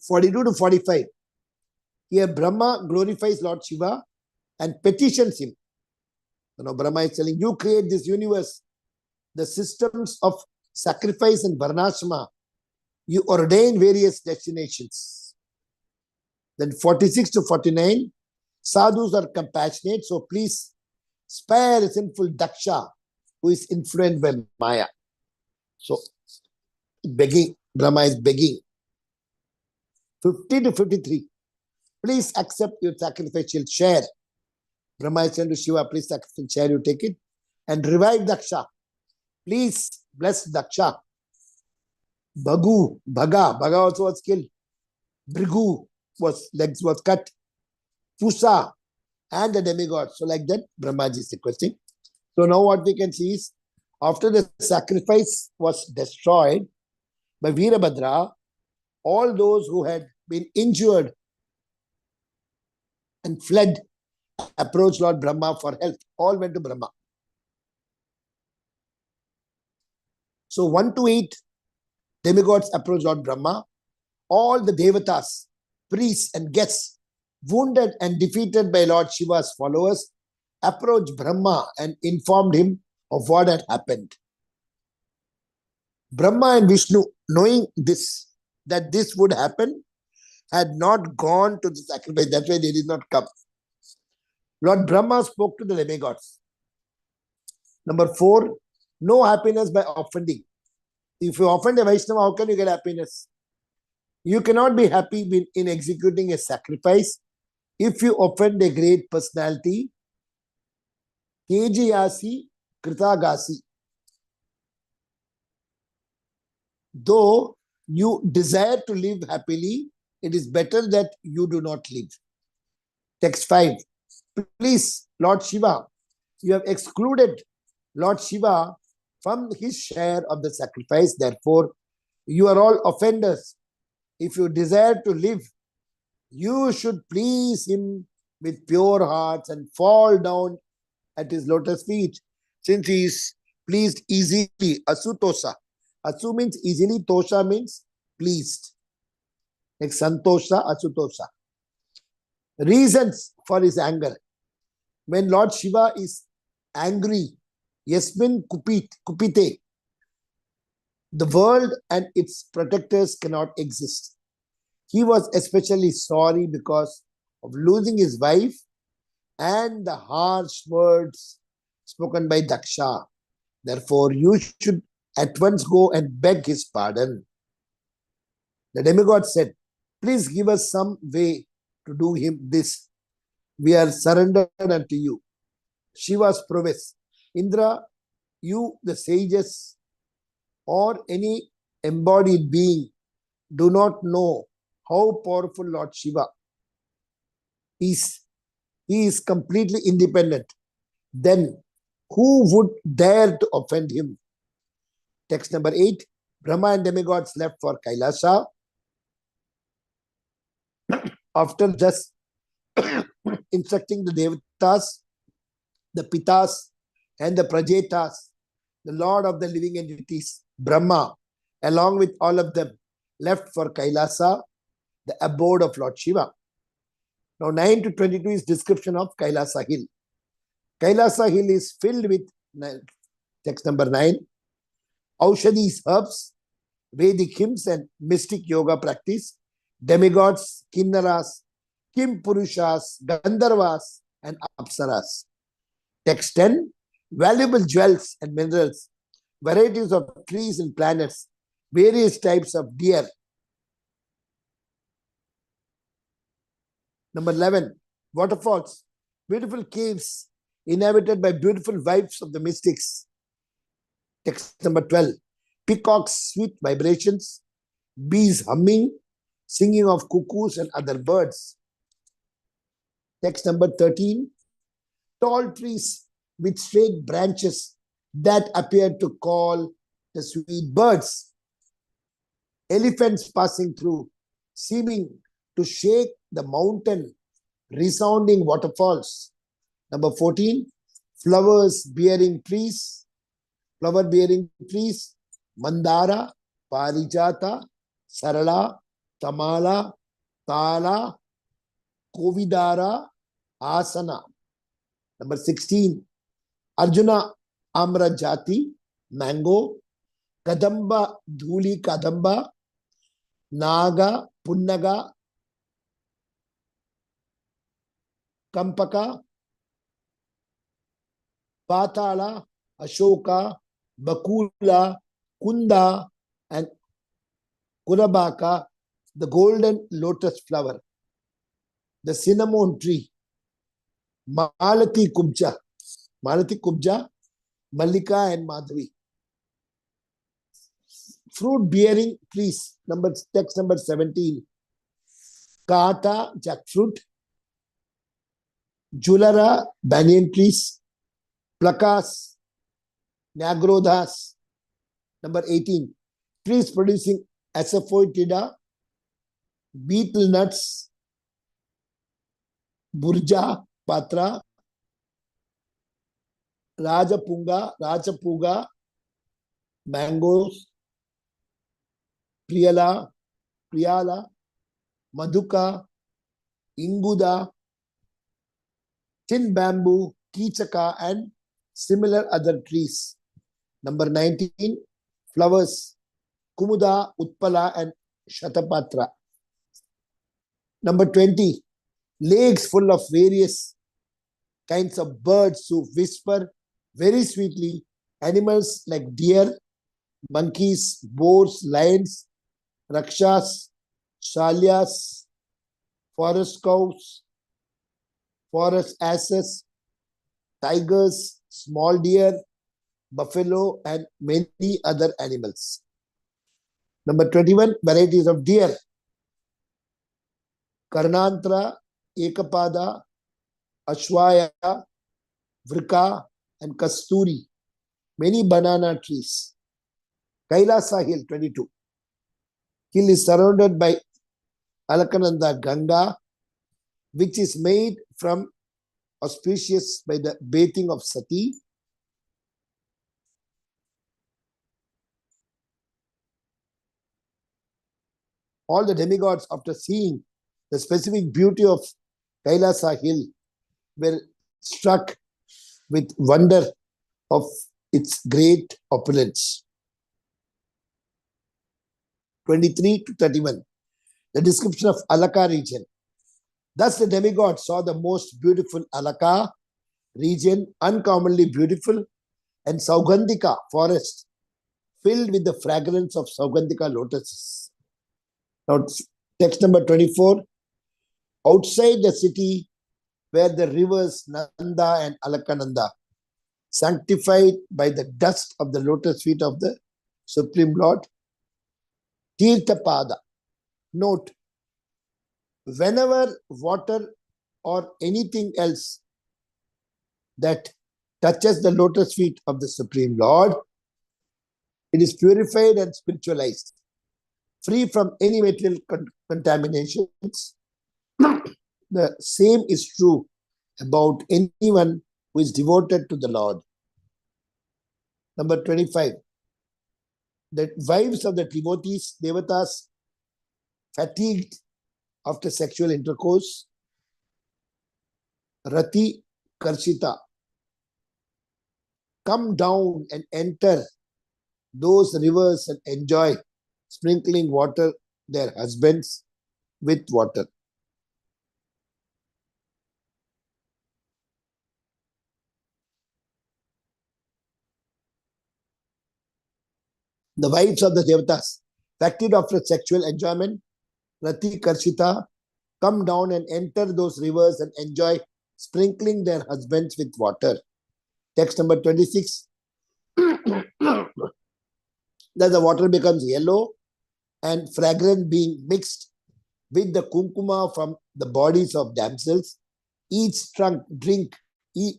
42 to 45. Here Brahma glorifies Lord Shiva and petitions him. You know, Brahma is telling, you create this universe, the systems of sacrifice and varnashama. You ordain various destinations. Then 46 to 49, sadhus are compassionate, so please spare sinful Daksha, who is influenced by Maya. So, begging, Brahma is begging. 50 to 53, please accept your sacrificial share. Brahma is saying to Shiva, please sacrificial share, you take it. And revive Daksha. Please bless Daksha. Bhaga also was killed. Brigu legs was cut. Pusa and the demigods. So like that, Brahmaji is requesting. So now what we can see is, after the sacrifice was destroyed by Veerabhadra, all those who had been injured and fled approached Lord Brahma for help. All went to Brahma. So 1 to 8, demigods approached Lord Brahma. All the devatas, priests and guests, wounded and defeated by Lord Shiva's followers, approached Brahma and informed him of what had happened. Brahma and Vishnu, knowing that this would happen, had not gone to the sacrifice. That's why they did not come. Lord Brahma spoke to the demigods. Number 4, no happiness by offending. If you offend a Vaishnava, how can you get happiness? You cannot be happy in executing a sacrifice if you offend a great personality. Tejayasi Kritagasi. Though you desire to live happily, it is better that you do not live. Text 5. Please, Lord Shiva, you have excluded Lord Shiva from his share of the sacrifice. Therefore, you are all offenders. If you desire to live, you should please him with pure hearts and fall down at his lotus feet, since he is pleased easily. Asutosa. Asu means easily, tosha means pleased. Like santosha, asutosha. Reasons for his anger. When Lord Shiva is angry, yasmin kupite, the world and its protectors cannot exist. He was especially sorry because of losing his wife and the harsh words spoken by Daksha. Therefore, you should at once go and beg his pardon. The demigod said, please give us some way to do him this. We are surrendered unto you. Shiva's prowess. Indra, you, the sages, or any embodied being, do not know how powerful Lord Shiva is. He is completely independent. Then, who would dare to offend him? Text number 8. Brahma and demigods left for Kailasa. After just instructing the Devatas, the Pitas, and the Prajetas, the Lord of the living entities, Brahma, along with all of them, left for Kailasa, the abode of Lord Shiva. Now 9 to 22 is description of Kailasa hill. Kailasa hill is filled with, text number 9, Aushadis, herbs, Vedic hymns and mystic yoga practice, demigods, kinnaras, kim purushas, gandharvas and apsaras. Text 10, valuable jewels and minerals, varieties of trees and planets, various types of deer. Number 11, waterfalls, beautiful caves inhabited by beautiful wives of the mystics. Text number 12, peacocks' sweet vibrations, bees humming, singing of cuckoos and other birds. Text number 13, tall trees with straight branches that appear to call the sweet birds. Elephants passing through, seeming to shake the mountain, resounding waterfalls. Number 14, flower bearing trees, Mandara, Parijata, Sarala, Tamala, Tala, Kovidara, Asana. Number 16, Arjuna Amra Jati, mango, Kadamba Dhuli Kadamba, Naga, Punnaga, Kampaka, Patala, Ashoka, Bakula, Kunda, and Kurabaka, the golden lotus flower, the cinnamon tree, Malati Kubja, Mallika and Madhavi. Fruit bearing trees, text number 17, Kata, jackfruit, Julara, banyan trees, Plakas, Nagrodhas. Number 18, trees producing Asafoetida, beetle nuts, Burja, Patra, Rajapuga, mangoes, Priyala, Madhuka, Inguda, tin bamboo, Kichaka, and similar other trees. Number 19, flowers, Kumuda, Utpala, and Shatapatra. Number 20, lakes full of various kinds of birds who whisper very sweetly, animals like deer, monkeys, boars, lions, rakshas, shalyas, forest cows, forest asses, tigers, small deer, buffalo, and many other animals. Number 21, varieties of deer, Karnantra, Ekapada, Ashwaya, Vrika, and Kasturi. Many banana trees. Kailasa Hill, 22. Hill is surrounded by Alakananda Ganga, which is made from auspicious by the bathing of Sati. All the demigods, after seeing the specific beauty of Kailasa Hill, were struck with wonder of its great opulence. 23 to 31. The description of Alaka region. Thus the demigod saw the most beautiful Alaka region, uncommonly beautiful, and Saugandhika forest, filled with the fragrance of Saugandhika lotuses. Now, text number 24. Outside the city were the rivers Nanda and Alakananda, sanctified by the dust of the lotus feet of the Supreme Lord. Tirthapada. Note, whenever water or anything else that touches the lotus feet of the Supreme Lord, it is purified and spiritualized, free from any material contaminations. The same is true about anyone who is devoted to the Lord. Number 25. The wives of the devotees, devatas, fatigued after sexual intercourse, Rati Karshita, come down and enter those rivers and enjoy sprinkling water their husbands with water. The wives of the Devatas, attracted after sexual enjoyment, Rati Karshita, come down and enter those rivers and enjoy sprinkling their husbands with water. Text number 26. That the water becomes yellow and fragrant, being mixed with the kumkuma from the bodies of damsels.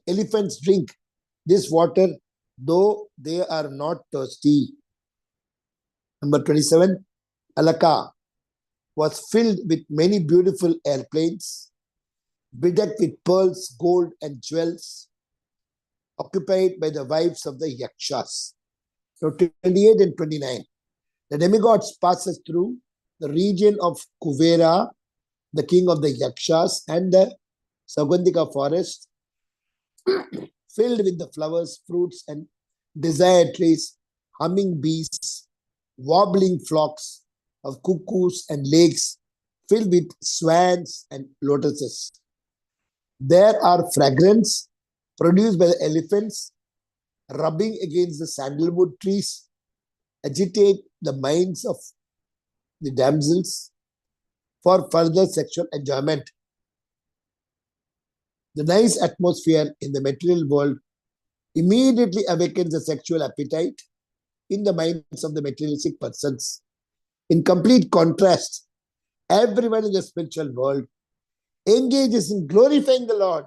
Elephants drink this water, though they are not thirsty. Number 27. Alaka was filled with many beautiful airplanes, bedecked with pearls, gold, and jewels, occupied by the wives of the Yakshas. So 28 and 29. The demigods passes through the region of Kuvera, the king of the Yakshas, and the Saugandhika forest, filled with the flowers, fruits, and desired trees, humming bees, wobbling flocks of cuckoos, and lakes filled with swans and lotuses. There are fragrance produced by the elephants, rubbing against the sandalwood trees, agitate the minds of the damsels for further sexual enjoyment. The nice atmosphere in the material world immediately awakens the sexual appetite in the minds of the materialistic persons. In complete contrast, everyone in the spiritual world engages in glorifying the Lord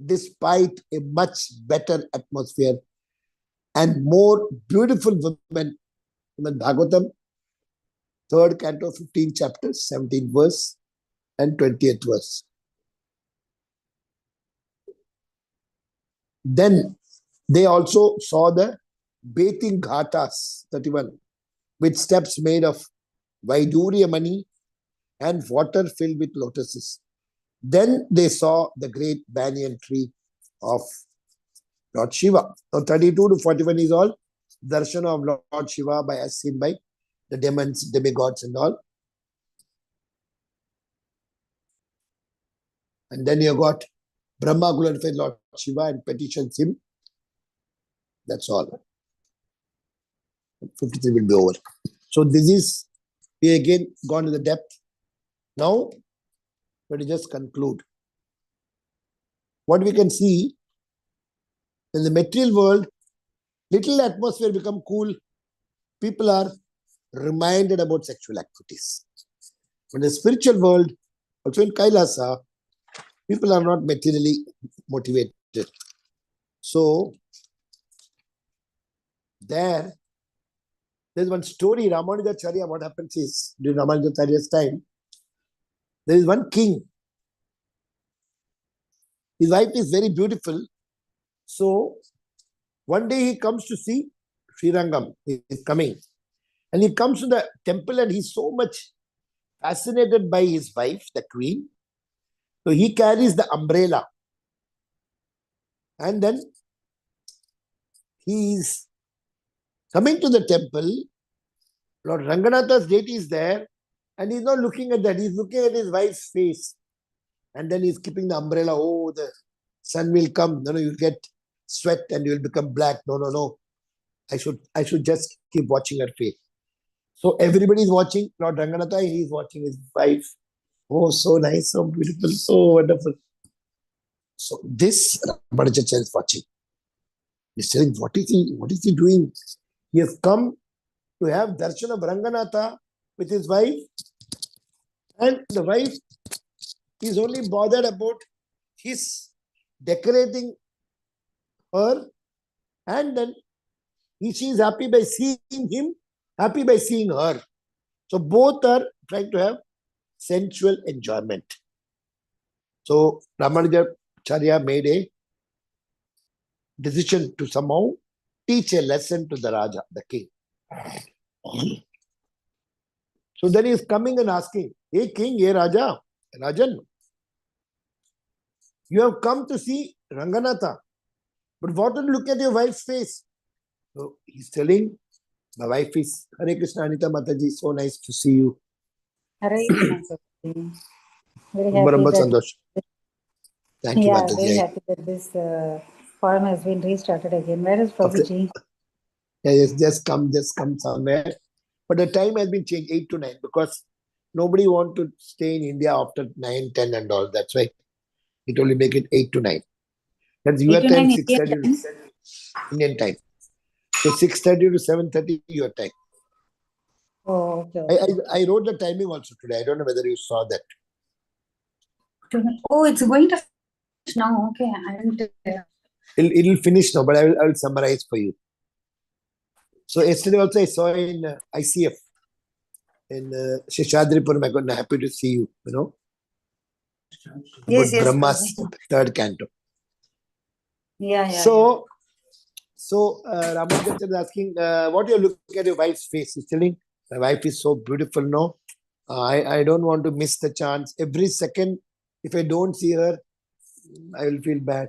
despite a much better atmosphere and more beautiful women. In Bhagavatam, 3rd canto, 15th chapter, 17th verse and 20th verse. Then they also saw the bathing ghatas, 31, with steps made of Vaidurya money and water filled with lotuses. Then they saw the great banyan tree of Lord Shiva. Now 32 to 41 is all darshan of Lord Shiva by as seen by the demons, demigods and all. And then you got Brahma glorified Lord Shiva and petitions him. That's all. 53 will be over. So this is, we again gone to the depth. Now, let me just conclude. What we can see, in the material world, little atmosphere become cool, people are reminded about sexual activities. In the spiritual world, also in Kailasa, people are not materially motivated. So, there's one story, Ramanujacharya, what happens is, during Ramanujacharya's time, there is one king. His wife is very beautiful. So, one day he comes to see Srirangam. He is coming. And he comes to the temple and he's so much fascinated by his wife, the queen. So, he carries the umbrella. And then he is coming to the temple. Lord Ranganatha's deity is there. And he's not looking at that. He's looking at his wife's face. And then he's keeping the umbrella. Oh, the sun will come. No, you'll get sweat and you'll become black. No. I should just keep watching her face. So everybody is watching Lord Ranganatha. He's watching his wife. Oh, so nice, so beautiful, so wonderful. So this Ramanujacharya is watching. He's telling, what is he doing? He has come to have darshan of Ranganatha with his wife. And the wife is only bothered about his decorating her, and then she is happy by seeing him, happy by seeing her. So both are trying to have sensual enjoyment. So Ramanujacharya made a decision to somehow teach a lesson to the Raja, the king. So then he is coming and asking, hey king, hey Raja, Rajan, you have come to see Ranganatha. But what to look at your wife's face? So he's telling, my wife is Hare Krishna Anita Mataji, so nice to see you. Hare Krishna. Very Romba happy romba that santosh. Thank you, very Mataji. happy that this forum has been restarted again. Where is Prabhuji? Yeah, just come somewhere. But the time has been changed 8 to 9 because nobody want to stay in India after 9, 10 and all. That's why it only make it 8 to 9. That's your 8 to time, 9 6:30 Indian time? Indian time. So 6:30 to 7:30 your time. Oh, okay. I wrote the timing also today. I don't know whether you saw that. Oh, it's going to finish now. Okay, I didn't. It'll finish now, but I will summarize for you. So yesterday also I saw in ICF in Sheshadripur. I'm happy to see you. You know. Yes, yes. Brahma's third canto. Yeah. So Ramanujan is asking, what do you look at your wife's face? He's telling, my wife is so beautiful, no? I don't want to miss the chance. Every second, if I don't see her, I will feel bad.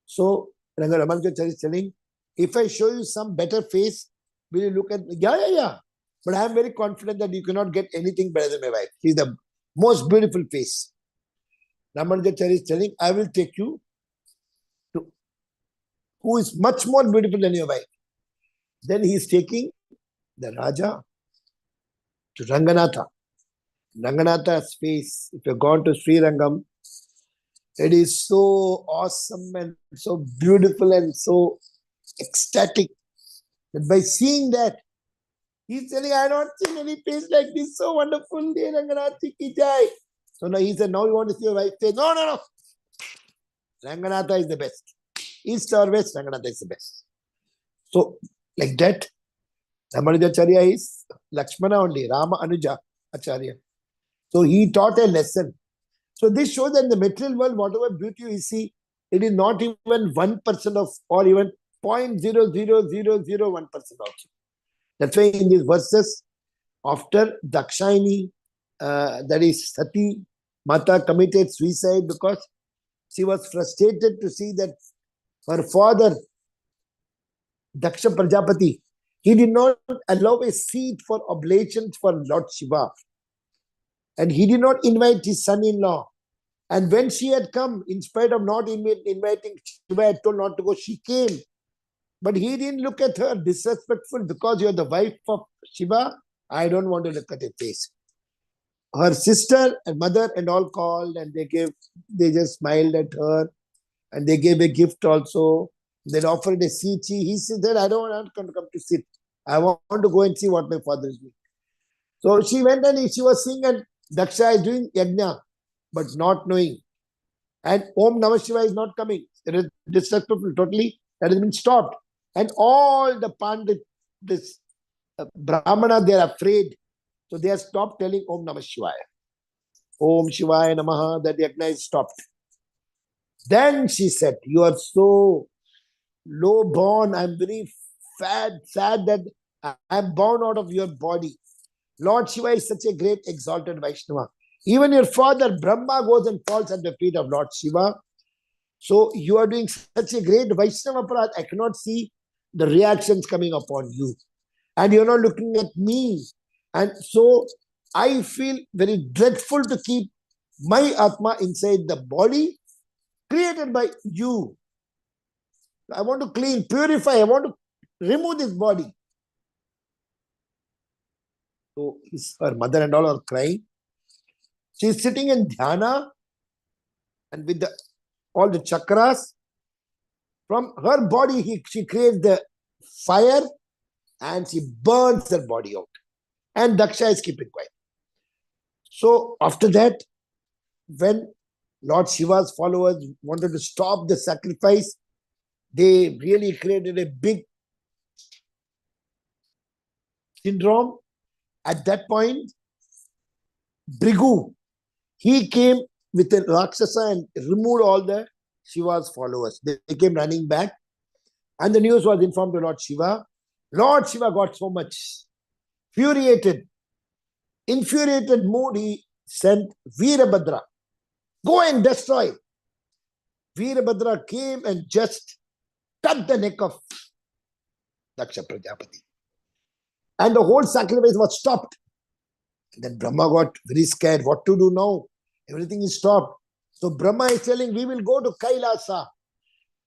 So Ramanujan is telling, if I show you some better face, will you look at me? Yeah. But I am very confident that you cannot get anything better than my wife. She's the most beautiful face. Ramanujan is telling, I will take you to who is much more beautiful than your wife. Then he is taking the Raja to Ranganatha. Ranganatha's face, if you've gone to Sri Rangam, it is so awesome and so beautiful and so ecstatic that by seeing that, he's telling, I don't seen any face like this, so wonderful. Ranganathi ki jai. So now he said, now you want to see your wife face? No. Ranganatha is the best. East or west, Ranganatha is the best. So, like that, Ramanujacharya is Lakshmana only, Rama Anuja Acharya. So he taught a lesson. So this shows that in the material world, whatever beauty you see, it is not even 1% of, or even 0.00001% also. That's why in these verses, after Dakshayani, that is Sati Mata committed suicide because she was frustrated to see that her father, Daksha Prajapati, he did not allow a seat for oblations for Lord Shiva. And he did not invite his son-in-law. And when she had come, in spite of not inviting, Shiva had told not to go, she came. But he didn't look at her disrespectful because you're the wife of Shiva. I don't want to look at her face. Her sister and mother and all called and they just smiled at her and they gave a gift also. They offered a seat. He said, I don't want to come to sit. I want to go and see what my father is doing. So she went and she was seeing and Daksha is doing yajna, but not knowing. And Om Namah Shiva is not coming. It is disrespectful totally. That has been stopped. And all the Pandit, this Brahmana, they are afraid. So they have stopped telling Om Namah Shivaya. Om Shivaya Namaha, that yajna is stopped. Then she said, you are so low born. I'm very sad that I'm born out of your body. Lord Shiva is such a great exalted Vaishnava. Even your father Brahma goes and falls at the feet of Lord Shiva. So you are doing such a great Vaishnava aparat. I cannot see the reactions coming upon you. And you're not looking at me. And so I feel very dreadful to keep my Atma inside the body created by you. I want to clean, purify. I want to remove this body. So her mother and all are crying. She is sitting in dhyana and with all the chakras. From her body, she creates the fire and she burns her body out. And Daksha is keeping quiet. So after that, when Lord Shiva's followers wanted to stop the sacrifice, they really created a big syndrome. At that point, Brigu, he came with a Rakshasa and removed all the Shiva's followers. They came running back and the news was informed to Lord Shiva. Lord Shiva got so much infuriated mood, he sent Veerabhadra, go and destroy. Veerabhadra came and just cut the neck of Daksha Prajapati. And the whole sacrifice was stopped. And then Brahma got very scared. What to do now? Everything is stopped. So Brahma is telling, we will go to Kailasa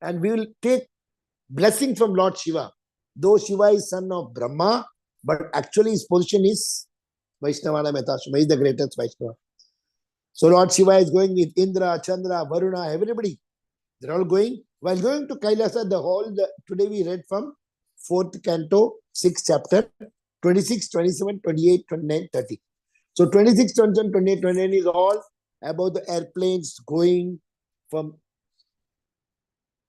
and we will take blessing from Lord Shiva. Though Shiva is son of Brahma, but actually his position is Vaishnavana Metashma. He is the greatest Vaishnava. So Lord Shiva is going with Indra, Chandra, Varuna, everybody. They're all going. While going to Kailasa, today we read from 4th canto, 6th chapter, 26, 27, 28, 29, 30. So 26, 27, 28, 29 is all about the airplanes going from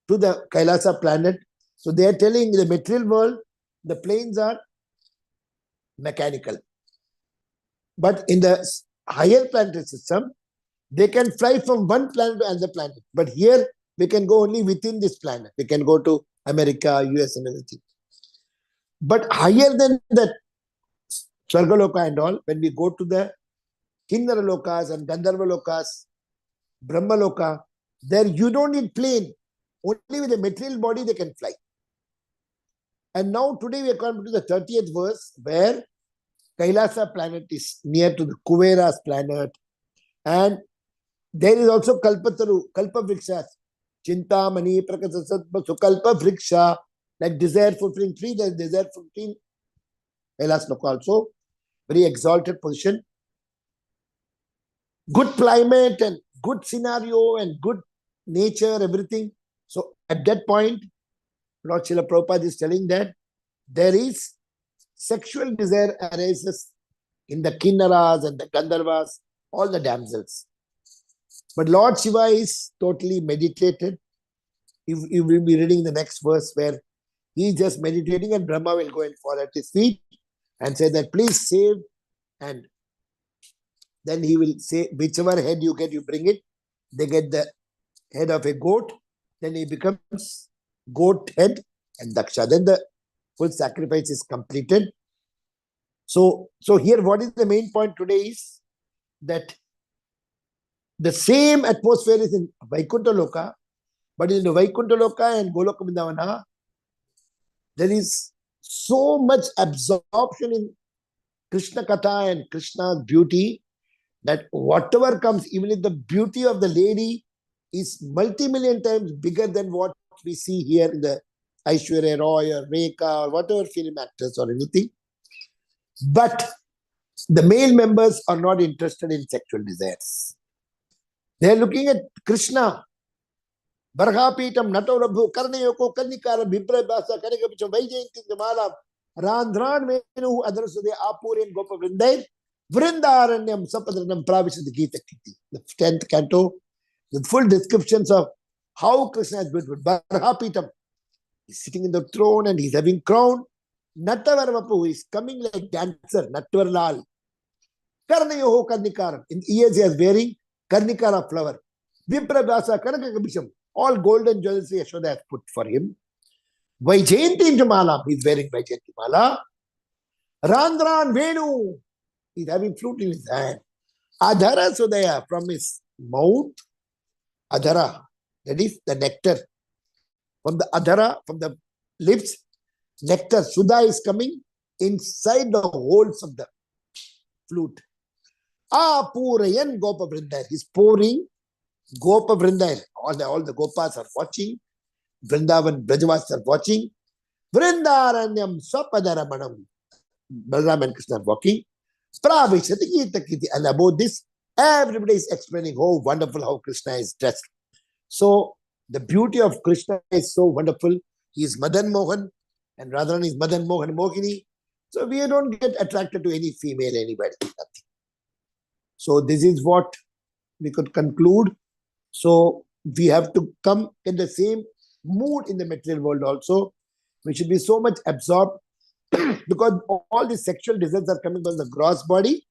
to the Kailasa planet. So they are telling the material world, the planes are mechanical. But in the higher planetary system, they can fly from one planet to another planet. But here, we can go only within this planet. We can go to America, US and everything. But higher than that, Swargaloka and all, when we go to the Kinnara Lokas and Gandharva Lokas, Brahma Loka, there you don't need plane. Only with a material body they can fly. And now today we are coming to the 30th verse where Kailasa planet is near to the Kuvera's planet. And there is also Kalpataru, Kalpa Vrikshas, Chintamani, Prakasasatma, so Kalpa Vriksha, like desire fulfilling tree, there is desire fulfilling Kailas Loka also. Very exalted position. Good climate and good scenario and good nature, everything. So at that point, Lord Srila Prabhupada is telling that there is sexual desire arises in the Kinnaras and the Gandharvas, all the damsels. But Lord Shiva is totally meditated. You will be reading the next verse where he is just meditating and Brahma will go and fall at his feet and say that please save, and then he will say whichever head you get, you bring it. They get the head of a goat, then he becomes goat head and Daksha. Then the full sacrifice is completed. So here what is the main point today is that the same atmosphere is in Vaikuntha Loka, but in the Vaikuntha Loka and Goloka Vrindavana, there is so much absorption in Krishna Katha and Krishna's beauty that whatever comes, even if the beauty of the lady is multi-million times bigger than what we see here in the Aishwarya Roy or Rekha or whatever film actors or anything. But the male members are not interested in sexual desires. They are looking at Krishna. Barhapitam, Natorabhu, Karnayoko, Karnikara, Biprabhasa, Karikapicham, Vaijayanti, Malam, Randran, Venu, Adrasude, Apur, and Gopa Vrindai, Vrindaranyam, Sapadranam, Pravisha, the Gita Kiti, the 10th canto, the full descriptions of how Krishna is beautiful. Barhapitam, he's sitting in the throne and he's having crown. Natavarvapu is coming like dancer, Natwarlal. Karnayoho Karnikaram, in ears he is wearing Karnikara flower. Viprabhasa, Kanakakabisham, all golden jewels Yashoda has put for him. Vaijayanti Mala, he's wearing Vaijayanti Mala. Randran Venu, he's having flute in his hand. Adhara Sudaya, from his mouth, Adhara, that is the nectar. From the Adhara, from the lips, nectar, Sudha is coming inside the holes of the flute. Apurayan Gopa Vrindai, he's pouring Gopa Vrindai. All the Gopas are watching. Vrindavan Brajavas are watching. Vrindaranyam Swapadaramanam. Balaram and Krishna are walking. And about this, everybody is explaining how wonderful how Krishna is dressed. So the beauty of Krishna is so wonderful. He is Madan Mohan and Radharani is Madan Mohan Mohini. So we don't get attracted to any female, anybody. Nothing. So this is what we could conclude. So we have to come in the same mood in the material world also. We should be so much absorbed because all these sexual desires are coming from the gross body.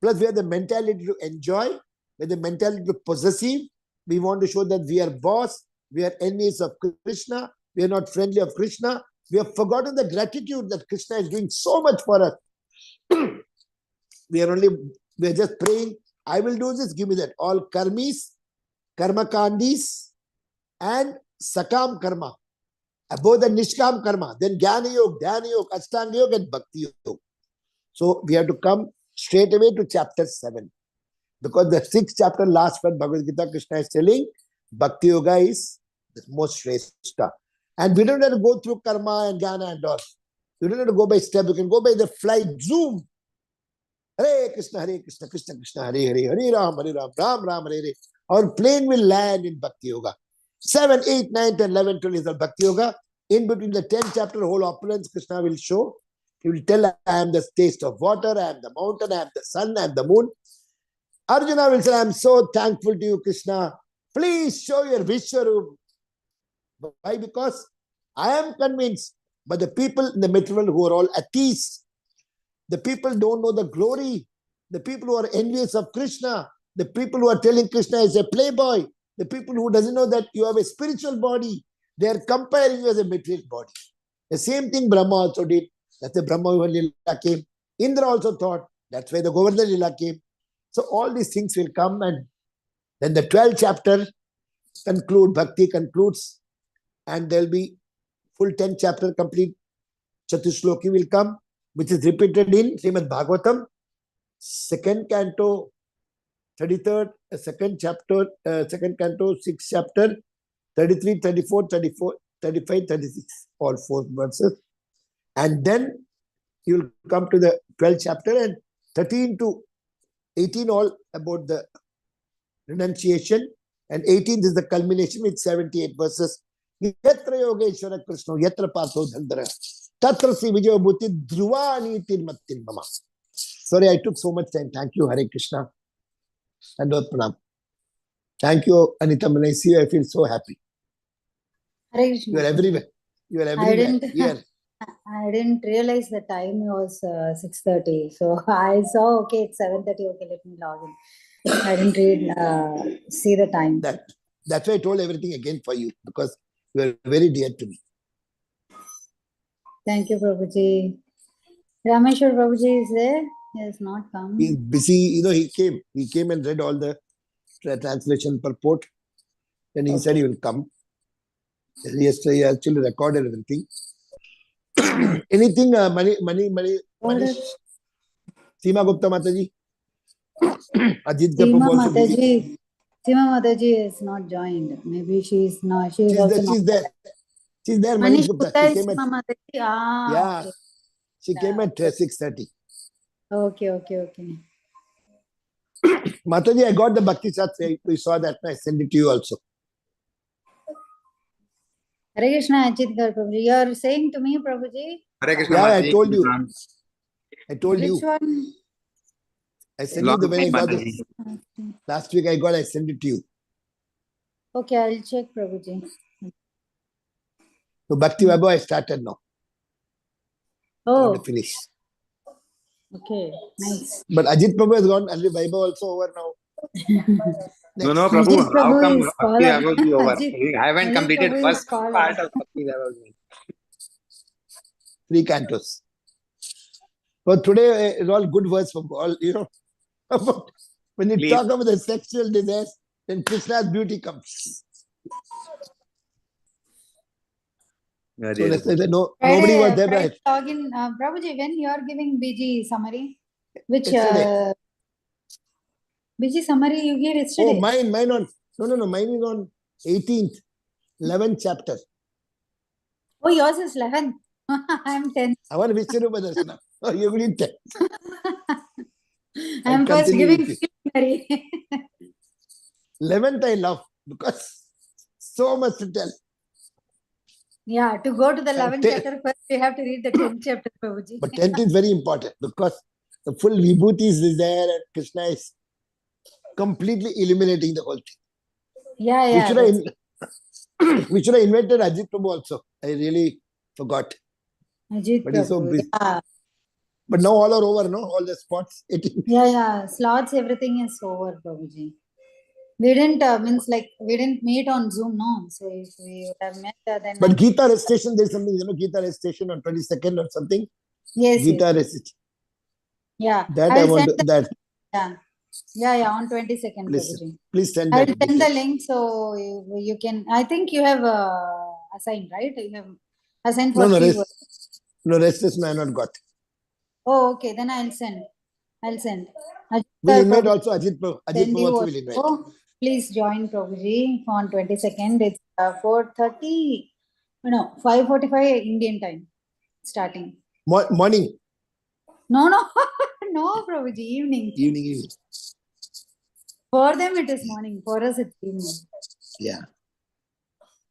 Plus we have the mentality to enjoy, we have the mentality to possessive. We want to show that we are boss, we are enemies of Krishna, we are not friendly of Krishna. We have forgotten the gratitude that Krishna is doing so much for us. We are just praying, I will do this, give me that. All karmis, karma kandis, and sakam karma. Above the Nishkam Karma, then Jnana Yoga, Dhyana Yoga, Ashtanga Yoga, and Bhakti Yoga. So we have to come straight away to chapter 7. Because the 6th chapter, last part, Bhagavad Gita, Krishna is telling, Bhakti Yoga is the most Shrestha. And we don't have to go through karma and jnana and all. You don't have to go by step. You can go by the flight, zoom. Hare Krishna, Krishna Krishna, Hare Hare, Hare Ram, Ram Ram, Hare Hare. Our plane will land in Bhakti Yoga. 7, 8, 9, 10, 11, 12 is the Bhakti Yoga. In between the 10th chapter, whole opulence, Krishna will show. He will tell, I am the taste of water, I am the mountain, I am the sun, I am the moon. Arjuna will say, I am so thankful to you, Krishna. Please show your Vishwarup. Why? Because I am convinced by the people in the material who are all atheists. The people don't know the glory. The people who are envious of Krishna. The people who are telling Krishna is a playboy. The people who doesn't know that you have a spiritual body. They are comparing you as a material body. The same thing Brahma also did. That's the Brahma Lila came. Indra also thought. That's why the Govardhan Lila came. So all these things will come, and then the 12th chapter conclude, Bhakti concludes, and there will be full 10th chapter complete. Chatushloki will come, which is repeated in Srimad Bhagavatam, 2nd canto, 33rd, 2nd chapter, 2nd canto, 6th chapter, 33, 34, 34, 35, 36, all 4 verses. And then you will come to the 12th chapter, and 13 to 18 all about the renunciation, and 18th is the culmination with 78 verses. Yatra Yogeshwara Krishna, Yatra Patho Dhandara, Tatra Si Vijaya Bhuti Dhruvani Tirmattin Mama. Sorry, I took so much time. Thank you, Hare Krishna. And Pranam. Thank you, Anita. When I see you, I feel so happy. Hare Krishna. You are everywhere. You are everywhere. I didn't realize the time was 6:30. So I saw, okay, it's 7:30. Okay, let me log in. I didn't see the time. That's why I told everything again for you, because you are very dear to me. Thank you, Prabhuji. Rameswar Prabhuji is there? He has not come. He's busy. He came and read all the translation purport. Then he said he will come. Yesterday, he actually recorded everything. Anything, Manish? Seema Gupta Mataji? Ajit Seema Mataji. Seema Mataji is not joined. Maybe she's not. She's there. She's there, Manish Gupta. Gupta She is came at, Seema Mataji. Yeah. Okay. She came at 6:30. Okay. Mataji, I got the Bhakti Shastra. We saw that. I sent it to you also. Hare Krishna, Ajit Gar Prabhuji. You are saying to me, Prabhuji? Hare Krishna. Yeah, I told you. Which one? I sent you the way I got this. Last week I sent it to you. Okay, I'll check, Prabhuji. So Bhakti Vaibhav I started now. I want to finish. Okay, nice. But Ajit Prabhu has gone, Ajit Vaibhav also over now. No, Prabhu. Ajit How Prabhu come is Bhakti Vaibhav is over? I haven't Ajit completed Prabhu first is scholar. part of Bhakti Vaibhav. 3 cantos. But today is all good words from all, when you talk about the sexual desires, then Krishna's beauty comes. So let's say that nobody was there, right? Login, Prabhuji, when you are giving BG summary, which BG summary you gave yesterday? Oh, mine on, no, mine is on 18th, 11th chapter. Oh, yours is 11th. I'm 10th. I want to wish you Darshana. Oh, you're going 10th. I'm first giving summary. 11th I love, because so much to tell. Yeah, to go to the 11th chapter first, you have to read the 10th chapter, Prabhuji. But 10th is very important, because the full vibhutis is there, and Krishna is completely illuminating the whole thing. Yeah. We should have invited Ajit Prabhu also. I really forgot. Ajit but Prabhu, he's so busy. Yeah. But now all are over, no? All the spots. Yeah. Slots, everything is over, Prabhuji. We didn't we didn't meet on Zoom, no. So if we would have met, then. But Gita recitation, there's something, Gita recitation on 22nd or something. Yes. Gita recitation. Yeah. That I want to. That. Yeah. On 22nd, please, Prabhuji. Please send I that. will send the link so you can. I think you have. assigned, right? You have assigned No, for no, 3 rest. verses. No, rest is I not got. Oh, okay. Then I'll send. Ajit We'll sir, invite Prabhu, also Ajit Prabhu. Ajit send Prabhu you also will invite. also. Please join Prabhuji on 22nd. It's 4:30. No, 5:45 Indian time starting. Morning, No, no, no, Prabhuji, evening. evening. For them it is morning. For us it's evening. Yeah.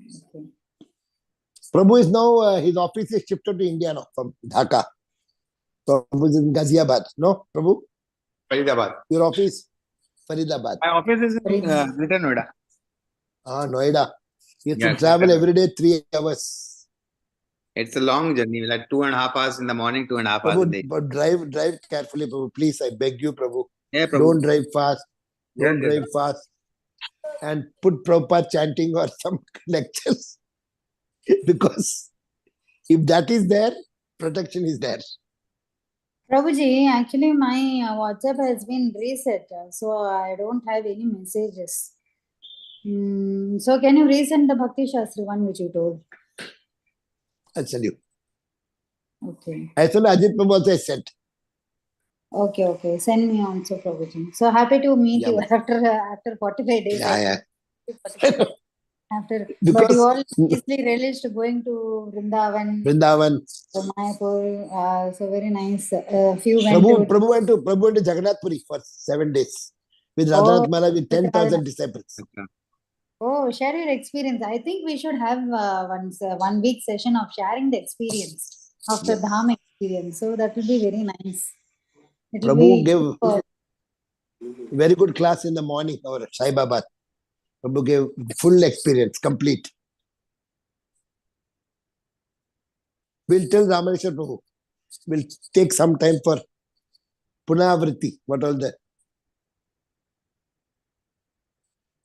Okay. Prabhu is now, his office is shifted to India now from Dhaka. Prabhu is in Ghaziabad. No, Prabhu? Faridabad. Your office? Faridabad. My office is in Very Greater Noida. Noida. You have Yeah, to travel Greater Noida. every day 3 hours. It's a long journey, like 2.5 hours in the morning, 2.5 hours a Prabhu, day. but drive carefully, Prabhu. Please, I beg you, Prabhu. Yeah, Prabhu. Don't drive fast. Yes, Don't yes, drive fast. And put Prabhupada chanting or some lectures. Because if that is there, protection is there. Prabhuji, actually my WhatsApp has been reset, so I don't have any messages. So can you resend the Bhakti Shastri one which you told? I'll tell you. Okay. As soon as Ajit Prabhu also I sent. Okay, okay. Send me also, Prabhuji. So happy to meet Yeah, you but- after 45 days. Yeah. After, but Because you all easily relished going to Vrindavan, Vrindavan. Mayapur. So very nice. Few went to. Prabhu went to Jagannath Puri for 7 days with Radhanath Maharaj with 10,000 disciples. Oh, share your experience. I think we should have once 1 week session of sharing the experience of the Yes. Dham experience. So that will be very nice. It will Prabhu be gave for- very good class in the morning, our Sai Baba. Prabhu gave full experience, complete. We'll tell Ramaneshwar Prabhu. We'll take some time for Punavritti. What all that?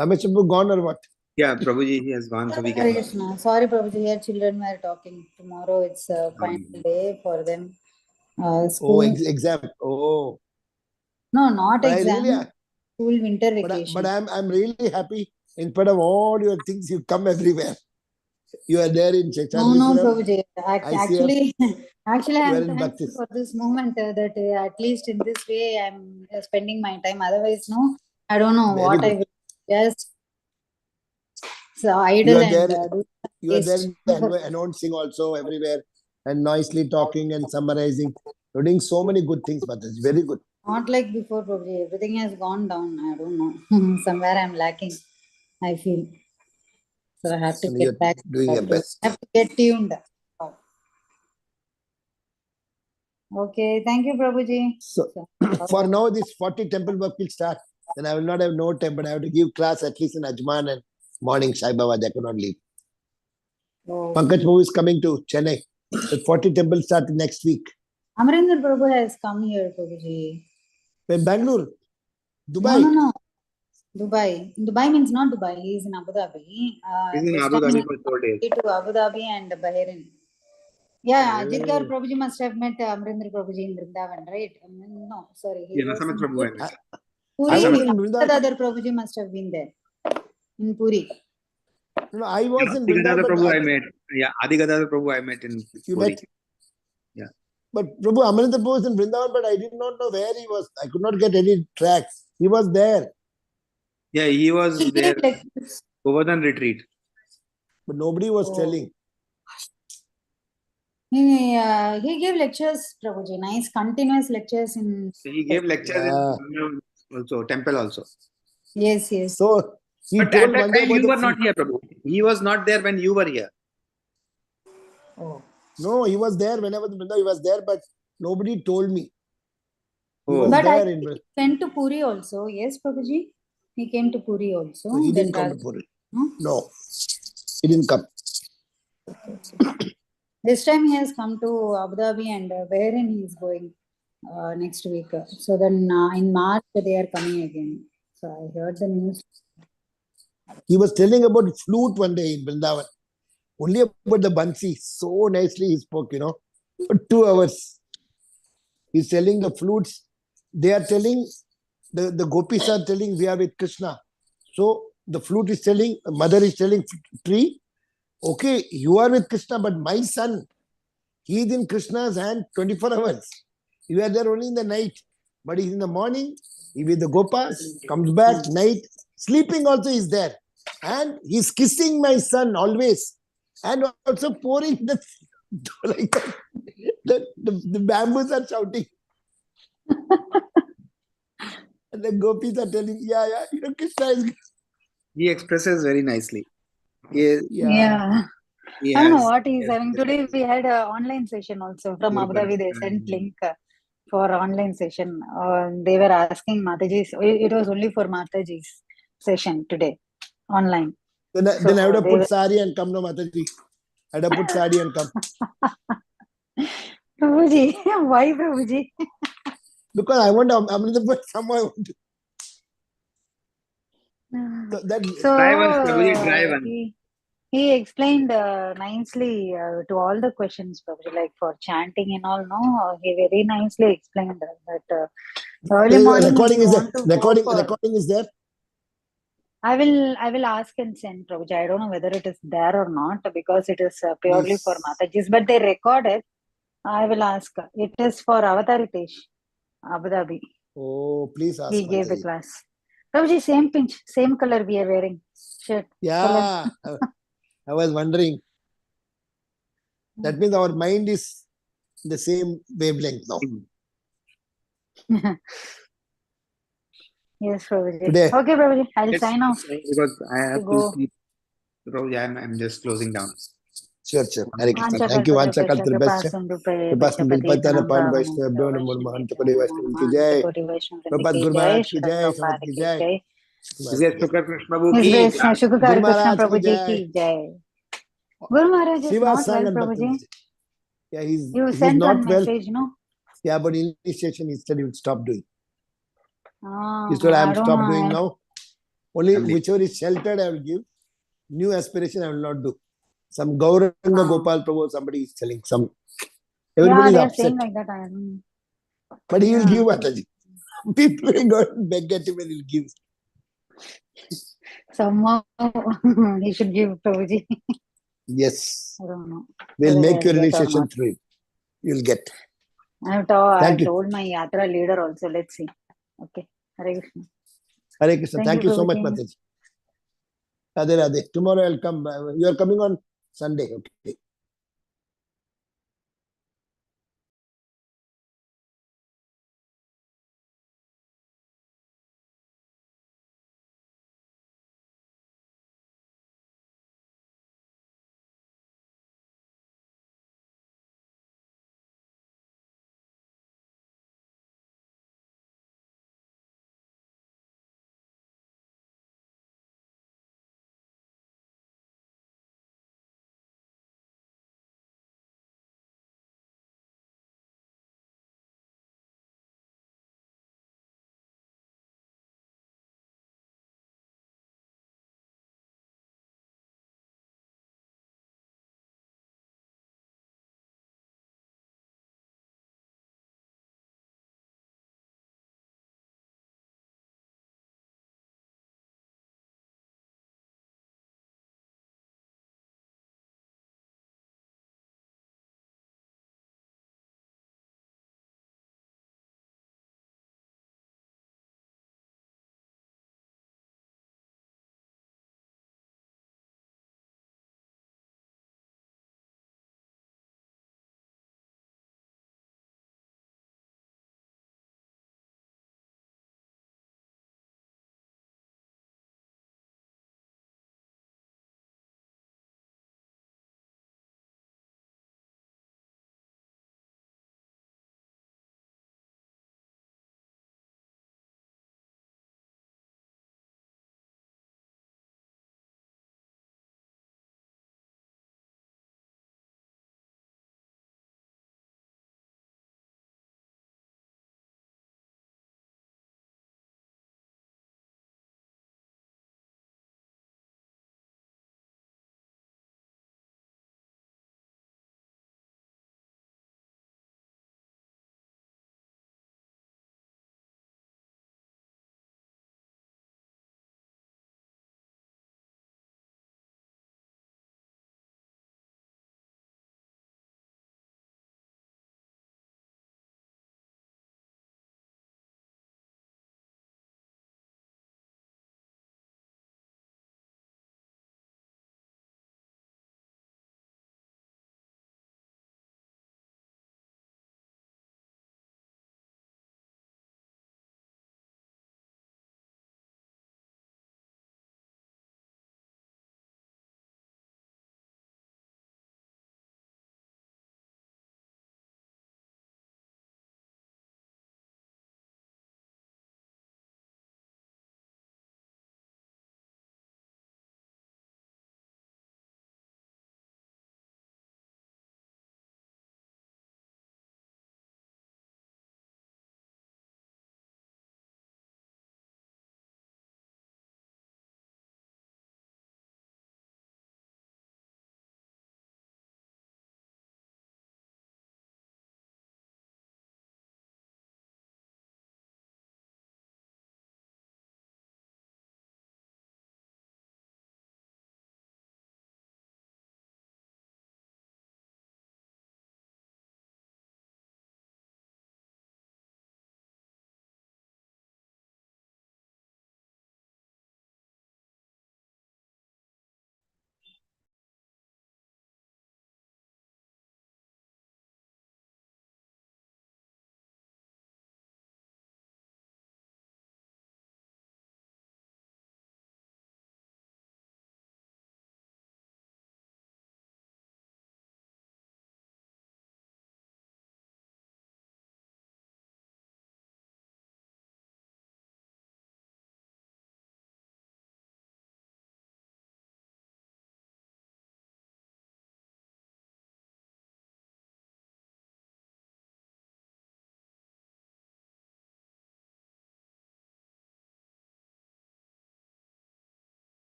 Ramaneshwar Prabhu gone or what? Yeah, Prabhuji, he has gone, so we Hare can. Krishna. Sorry, Prabhuji. Here children were talking. Tomorrow it's a final day for them. Oh, School. exam. Oh, No, not but I exam. really, School winter but vacation. I'm really happy. In spite of all your things, you come everywhere. You are there in No, Chechandripuram. Prabhuji. Actually, actually, You are I'm in thankful Bhaktis. for this moment that at least in this way I'm spending my time. Otherwise, no, I don't know Very what I good. will just so You idle are and there. do You are there waste. in the announcing also everywhere and nicely talking and summarizing. You're doing so many good things, but it's very good. Not like before, Prabhuji. Everything has gone down. I don't know. Somewhere I'm lacking, I feel. So I have to And get you're back. doing your best. Have to get tuned. Okay, thank you, Prabhuji. So for now, this 40 temple work will start. Then I will not have no time, but I have to give class at least in Ajman and morning Sai Baba. I cannot leave. Oh. Pankaj Prabhu is coming to Chennai. The 40 temple start next week. Amarinder Prabhu has come here, Prabhuji. In Bangalore, Dubai. No. Dubai. Dubai means not Dubai. He is in Abu Dhabi. He's in This Abu time Dhabi he for 4 days. went to Abu Dhabi and Bahrain. Yeah, Ajit Gaur Oh. Prabhuji must have met Amarinder Prabhuji in Vrindavan, right? No, sorry. He Yeah, was Nasamat in Prabhu, I met. Puri. I was His in Vrindavan. other Prabhuji must have been there in Puri. No, I was in Adi Vrindavan, Gadadhar but Prabhu I met. Yeah, Adi Gadadhar Prabhu I met in you Puri. met. Yeah. But Prabhu Amarendra Prabhu was in Vrindavan, but I did not know where he was. I could not get any tracks. He was there, Yeah, he was He there. gave lectures. Govardhan retreat. but nobody was Oh. telling. He gave lectures, Prabhuji. Nice, continuous lectures in. So he gave lectures Yeah. in also temple also. Yes. So he But at told that one day time about you the were not here, Prabhu. He was not there when you were here. Oh. No, he was there whenever the Vrindavan. He was there, but nobody told me. He Oh. was But I there think in. he went to Puri also. Yes, Prabhuji. He came to Puri also. So he Then didn't come to Raj- Puri. No? No, he didn't come. This time he has come to Abu Dhabi and Bahrain he is going next week. So then in March they are coming again. So I heard the news. He was telling about flute one day in Vrindavan. Only about the Bansi. So nicely he spoke, for 2 hours. He's telling the flutes. They are telling, the gopis are telling we are with Krishna. So the flute is telling, mother is telling tree, okay, you are with Krishna, but my son, he is in Krishna's hand 24 hours. You are there only in the night. But he's in the morning, he with the Gopas, comes back, night, sleeping also is there. And he's kissing my son always. And also pouring the like the bamboos are shouting. And the gopis are telling, yeah, Krishna is. He expresses very nicely. He, Yeah. he I don't know has, what he's he has having. Today we had an online session also from Abu Dhabi. They sent link for online session. They were asking Mataji's. It was only for Mataji's session today, online. Then I would have they put were- sari and come, no, Mataji. I'd have put sari and come. Prabhuji, why Prabhuji? Because I want to, but somehow I want to. So that, So Try once, Prabhuji, try once. he explained nicely to all the questions, Prabhuji, like for chanting and all. No, he very nicely explained that early morning if recording you is there. want to go for. Recording is there. I will ask and send, Prabhuji. I don't know whether it is there or not because it is purely Please. for Mataji's, but they record it. I will ask. It is for Avatar Ritesh, Abu Dhabi. Oh, please ask He gave the Mataji. class. Prabhuji, same pinch, same color we are wearing. Shirt. Yeah, I was wondering. That means our mind is the same wavelength now. Yes, Prabhuji. Today. Okay, Prabhuji. I'll Yes, sign off. because I have to Go. sleep. Prabhuji, I'm just closing down. Sure. Hare Krishna. Thank you. Vanchakaltribhascha. Kripasam Vilpatana Pan Vaishnava Bhyo Namo Mahantapade Vaishnava Ki Jai. Prabhupada Guru Maharaj Ki Jai. Samat Ki Jai. His grace Shukar Krishna Prabhu His ki grace jai. Shukar Guru Krishna Maharaj ki Prabhuji jai. ki jai. Guru Maharaj is Shiva not Sang well, and Prabhuji. Bhakti. Yeah, You he's sent not one well. message, no? Yeah, but initiation he said he would stop doing. Oh, He said I am I don't stop know. doing now. Only Family. whichever is sheltered I will give. New aspiration I will not do. Some Gauranga Gopal Prabhu, somebody is telling some. Everybody Yeah, is they are upset. saying like that. I don't. But he will Yeah. give Mataji. People will go and beg at him and he'll give. Somehow he should give Prabhuji. Yes. I don't know. We'll whether make your they'll get or initiation not. through it. You'll get. I Thank you. told my Yatra leader also. Let's see. Okay. Hare Krishna. Hare Krishna. Thank you so much, Prabhuji. Mataji. Radhe Radhe. Tomorrow I'll come. You are coming on Sunday. Okay.